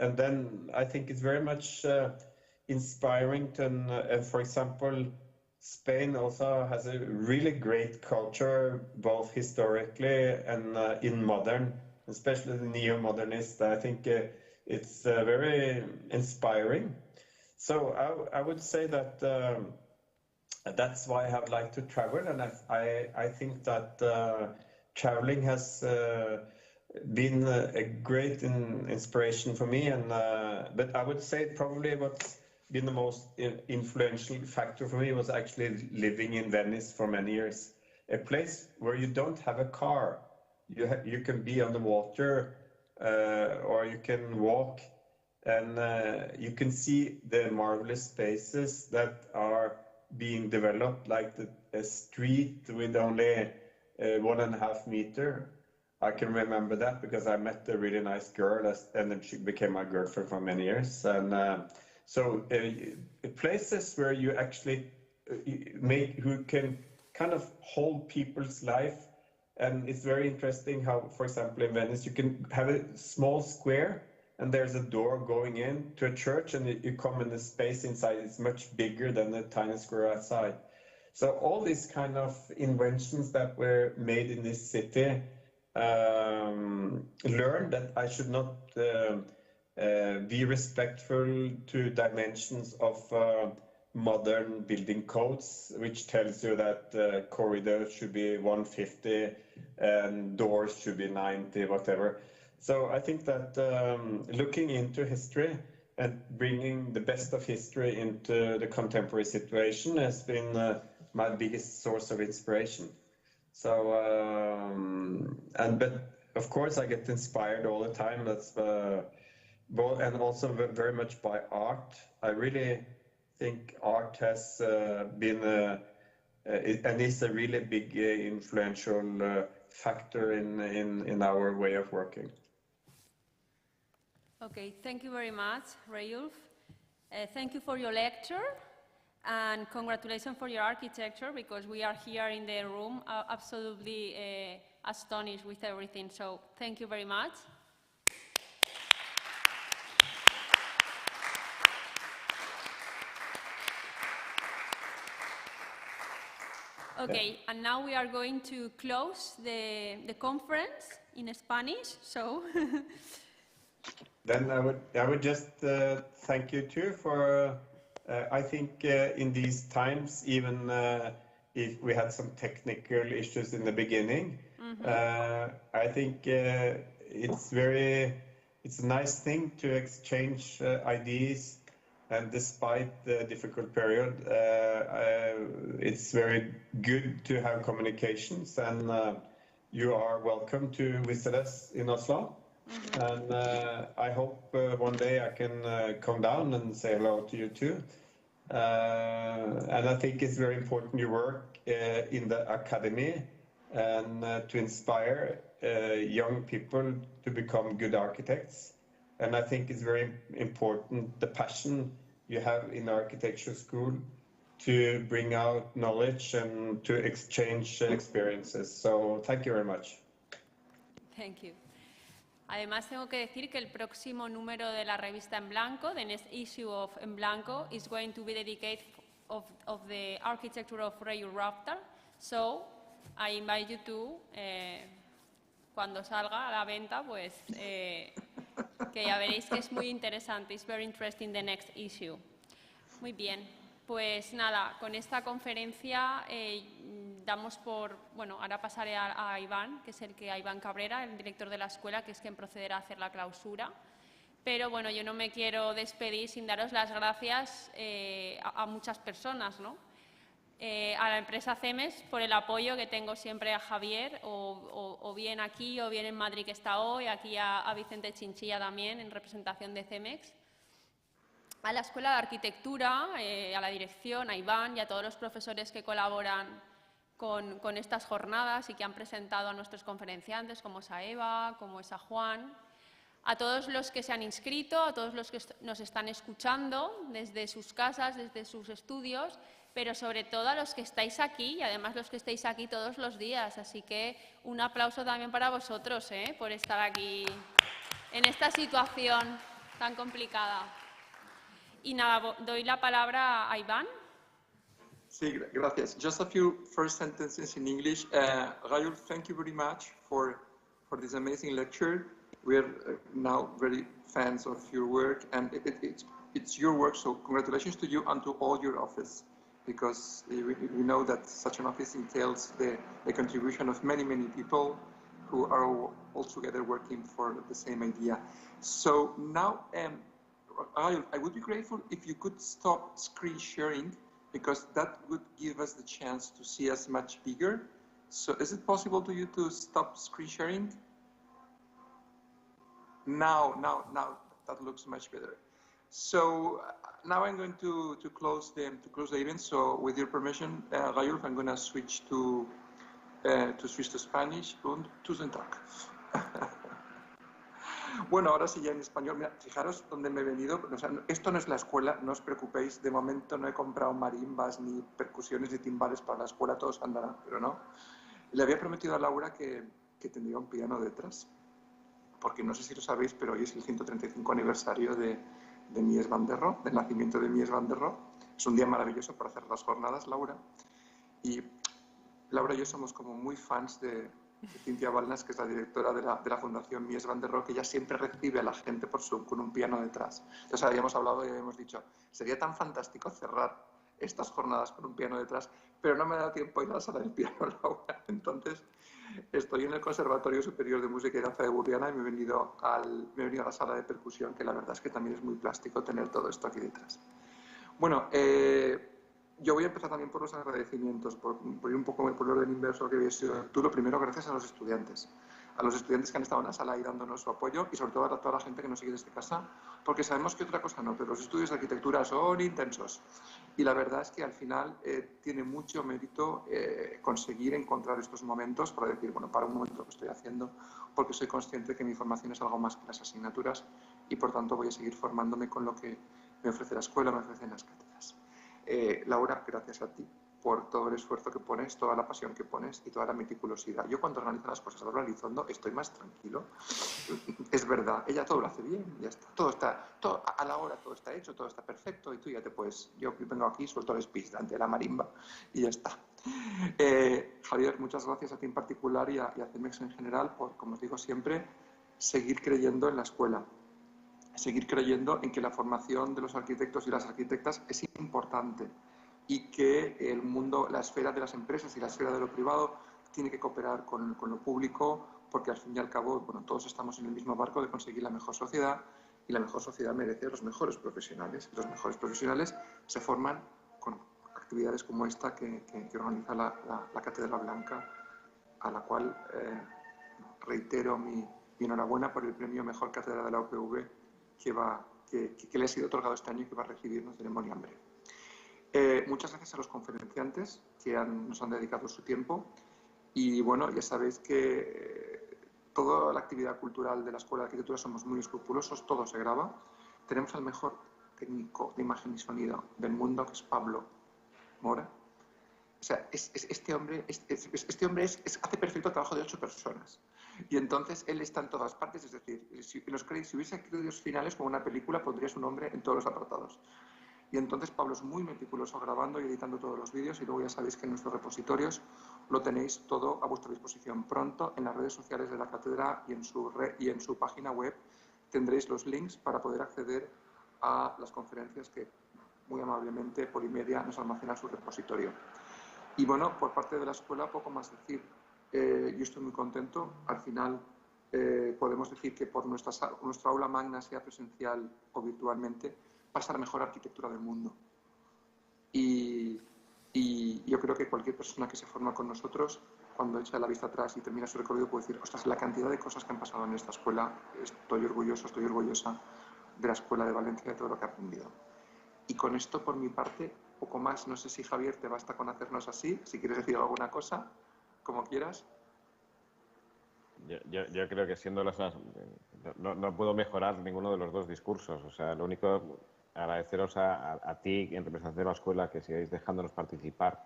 and then I think it's very much inspiring to, for example, Spain also has a really great culture, both historically and in modern, especially the neo-modernist. I think it's very inspiring. So I would say that that's why I have liked to travel, and I think that traveling has been a great inspiration for me. And but I would say probably what's been the most influential factor for me was actually living in Venice for many years, a place where you don't have a car. You can be on the water, or you can walk, and you can see the marvelous spaces that are being developed, like a street with only 1.5 meters. I can remember that because I met a really nice girl, and then she became my girlfriend for many years. And so places where you actually who can kind of hold people's life. And it's very interesting how, for example, in Venice, you can have a small square and there's a door going in to a church, and you come in the space inside, it's much bigger than the tiny square outside. So all these kind of inventions that were made in this city, learned that I should not be respectful to dimensions of modern building codes, which tells you that corridors should be 150 and doors should be 90, whatever. So I think that looking into history and bringing the best of history into the contemporary situation has been my biggest source of inspiration. So, but of course I get inspired all the time. That's and also very much by art. I really think art has been and is a really big influential factor in our way of working. Okay, thank you very much, Reiulf. Thank you for your lecture, and congratulations for your architecture, because we are here in the room absolutely astonished with everything. So thank you very much. Okay, and now we are going to close the conference in Spanish, so... Then I would just thank you too for, I think in these times, even if we had some technical issues in the beginning, I think it's a nice thing to exchange ideas, and despite the difficult period, it's very good to have communications, and you are welcome to visit us in Oslo. And I hope one day I can come down and say hello to you too. And I think it's very important you work in the academy and to inspire young people to become good architects. And I think it's very important the passion you have in architecture school to bring out knowledge and to exchange experiences. So thank you very much. Thank you. Además, tengo que decir que el próximo número de la revista En Blanco, the next issue of En Blanco, is going to be dedicated of the architecture of Reiulf. So, I invite you to, cuando salga a la venta, pues, que ya veréis que es muy interesante. It's very interesting, the next issue. Muy bien. Pues nada, con esta conferencia damos por, bueno, ahora pasaré a Iván, que es a Iván Cabrera, el director de la escuela, que es quien procederá a hacer la clausura. Pero bueno, yo no me quiero despedir sin daros las gracias a muchas personas, ¿no? A la empresa CEMEX por el apoyo que tengo siempre a Javier, o bien aquí o bien en Madrid, que está hoy, aquí a Vicente Chinchilla también, en representación de CEMEX. A la Escuela de Arquitectura, a la dirección, a Iván y a todos los profesores que colaboran con estas jornadas y que han presentado a nuestros conferenciantes, como es a Eva, como es a Juan, a todos los que se han inscrito, a todos los que nos están escuchando desde sus casas, desde sus estudios, pero sobre todo a los que estáis aquí y además los que estáis aquí todos los días. Así que un aplauso también para vosotros, por estar aquí en esta situación tan complicada. Y nada, doy la palabra a Iván. Sí, gracias. Just a few first sentences in English. Reiulf, thank you very much for this amazing lecture. We are now very fans of your work, and it's your work, so congratulations to you and to all your office, because we know that such an office entails the contribution of many, many people who are all together working for the same idea. So now, I would be grateful if you could stop screen sharing, because that would give us the chance to see us much bigger. So is it possible to you to stop screen sharing? Now, that looks much better. So now I'm going to close the event. So with your permission, Reiulf, I'm going to switch to Spanish. Und tusen Dank. Bueno, ahora sí ya en español. Mira, fijaros dónde me he venido. O sea, esto no es la escuela, no os preocupéis. De momento no he comprado marimbas, ni percusiones, ni timbales para la escuela. Todos andarán, pero no. Le había prometido a Laura que tendría un piano detrás. Porque no sé si lo sabéis, pero hoy es el 135 aniversario de Mies van der Rohe, del nacimiento de Mies van der Rohe. Es un día maravilloso para hacer las jornadas, Laura. Y Laura y yo somos como muy fans de Cintia Balnas, que es la directora de la Fundación Mies van der Rohe, que ella siempre recibe a la gente por Zoom con un piano detrás. Entonces habíamos hablado y habíamos dicho, sería tan fantástico cerrar estas jornadas con un piano detrás, pero no me da tiempo a ir a la sala del piano, Laura. Entonces estoy en el Conservatorio Superior de Música y Danza de Burriana y me he venido a la sala de percusión, que la verdad es que también es muy plástico tener todo esto aquí detrás. Bueno, yo voy a empezar también por los agradecimientos, por ir un poco por el orden inverso que había sido tú. Lo primero, gracias a los estudiantes que han estado en la sala ahí dándonos su apoyo, y sobre todo a toda la gente que nos sigue desde casa, porque sabemos que otra cosa no, pero los estudios de arquitectura son intensos. Y la verdad es que al final tiene mucho mérito conseguir encontrar estos momentos para decir, bueno, para un momento lo que estoy haciendo, porque soy consciente que mi formación es algo más que las asignaturas y por tanto voy a seguir formándome con lo que me ofrece la escuela, me ofrecen las cátedras. Laura, gracias a ti por todo el esfuerzo que pones, toda la pasión que pones y toda la meticulosidad. Yo cuando organizo las cosas, Laura Lizondo, estoy más tranquilo. Es verdad, ella todo lo hace bien, ya está. Todo a la hora, todo está hecho, todo está perfecto y tú ya te puedes... Yo vengo aquí, suelto el speech delante de la marimba y ya está. Javier, muchas gracias a ti en particular y a CEMEX en general por, como os digo siempre, seguir creyendo en la escuela. Seguir creyendo en que la formación de los arquitectos y las arquitectas es importante y que el mundo, la esfera de las empresas y la esfera de lo privado tiene que cooperar con lo público, porque al fin y al cabo, bueno, todos estamos en el mismo barco de conseguir la mejor sociedad, y la mejor sociedad merece a los mejores profesionales. Los mejores profesionales se forman con actividades como esta que organiza la Cátedra Blanca, a la cual reitero mi enhorabuena por el premio Mejor Cátedra de la UPV que le ha sido otorgado este año y que va a recibir en ceremonia en breve. Muchas gracias a los conferenciantes que nos han dedicado su tiempo. Y bueno, ya sabéis que toda la actividad cultural de la Escuela de Arquitectura somos muy escrupulosos, todo se graba. Tenemos al mejor técnico de imagen y sonido del mundo, que es Pablo Mora. O sea, este hombre hace perfecto el trabajo de 8 personas. Y entonces él está en todas partes, es decir, si hubiese créditos finales como una película, pondría su nombre en todos los apartados. Y entonces Pablo es muy meticuloso grabando y editando todos los vídeos, y luego ya sabéis que en nuestros repositorios lo tenéis todo a vuestra disposición. Pronto en las redes sociales de la cátedra y en su página web tendréis los links para poder acceder a las conferencias que muy amablemente Polimedia nos almacena en su repositorio. Y bueno, por parte de la escuela poco más decir. Yo estoy muy contento. Al final podemos decir que por nuestra aula magna, sea presencial o virtualmente, pasa la mejor arquitectura del mundo. Y yo creo que cualquier persona que se forma con nosotros, cuando echa la vista atrás y termina su recorrido, puede decir, ostras, la cantidad de cosas que han pasado en esta escuela, estoy orgulloso, estoy orgullosa de la Escuela de Valencia, de todo lo que he aprendido. Y con esto, por mi parte, poco más. No sé si, Javier, te basta con hacernos así. Si quieres decir alguna cosa, como quieras. Yo creo que siendo no puedo mejorar ninguno de los dos discursos. O sea, lo único, agradeceros a ti, en representación de la escuela, que sigáis dejándonos participar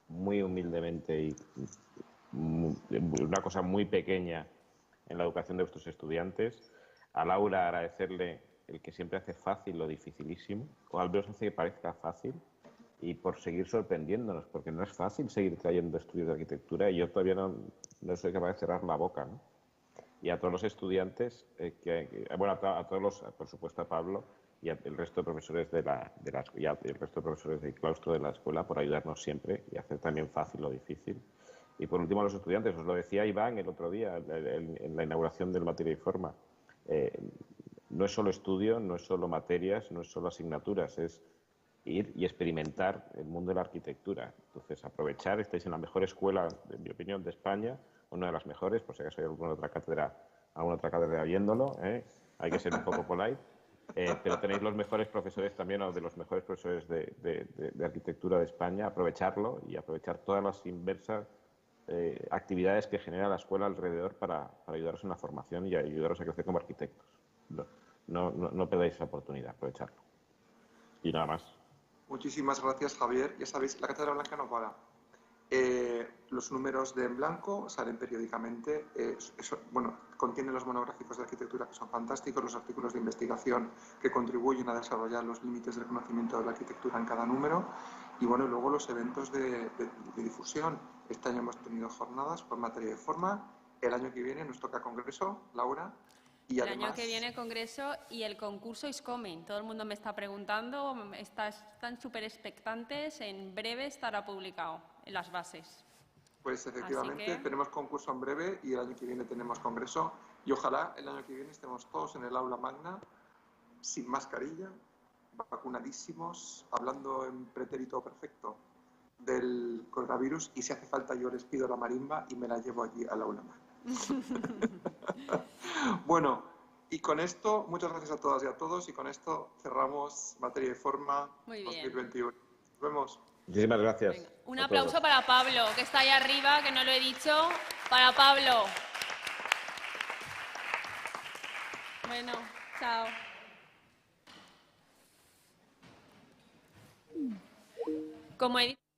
muy humildemente y una cosa muy pequeña en la educación de vuestros estudiantes. A Laura, agradecerle el que siempre hace fácil lo dificilísimo, o al menos hace que parezca fácil, y por seguir sorprendiéndonos, porque no es fácil seguir trayendo estudios de arquitectura, y yo todavía no soy capaz de cerrar la boca, ¿no? Y a todos los estudiantes, bueno, a todos los, por supuesto a Pablo y al resto de profesores y el resto de profesores del claustro de la escuela, por ayudarnos siempre y hacer también fácil lo difícil. Y por último a los estudiantes, os lo decía Iván el otro día en la inauguración del Materia y Forma. No es solo estudio, no es solo materias, no es solo asignaturas, es ir y experimentar el mundo de la arquitectura. Entonces, aprovechar, estáis en la mejor escuela, en mi opinión, de España, una de las mejores, por si acaso hay alguna otra cátedra viéndolo, hay que ser un poco polite, pero tenéis los mejores profesores también, o de los mejores profesores de arquitectura de España. Aprovecharlo y aprovechar todas las inversas actividades que genera la escuela alrededor para ayudaros en la formación y ayudaros a crecer como arquitectos. No perdáis esa oportunidad, aprovecharlo. Y nada más. Muchísimas gracias, Javier. Ya sabéis, la Cátedra Blanca no para. Los números de en blanco salen periódicamente. Bueno, contienen los monográficos de arquitectura, que son fantásticos, los artículos de investigación que contribuyen a desarrollar los límites del conocimiento de la arquitectura en cada número, y bueno, luego los eventos de difusión. Este año hemos tenido jornadas por materia de forma. El año que viene nos toca congreso, Laura. Y el además, año que viene congreso y el concurso is coming. Todo el mundo me está preguntando, están súper expectantes. En breve estará publicado en las bases. Pues efectivamente tenemos concurso en breve y el año que viene tenemos congreso. Y ojalá el año que viene estemos todos en el aula magna, sin mascarilla, vacunadísimos, hablando en pretérito perfecto del coronavirus, y si hace falta yo les pido la marimba y me la llevo allí al aula magna. Bueno, y con esto, muchas gracias a todas y a todos, y con esto cerramos Materia y Forma 2021. Nos vemos. Muchísimas gracias. Venga, un aplauso para Pablo, que está ahí arriba, que no lo he dicho. Para Pablo. Bueno, chao. Como he dicho...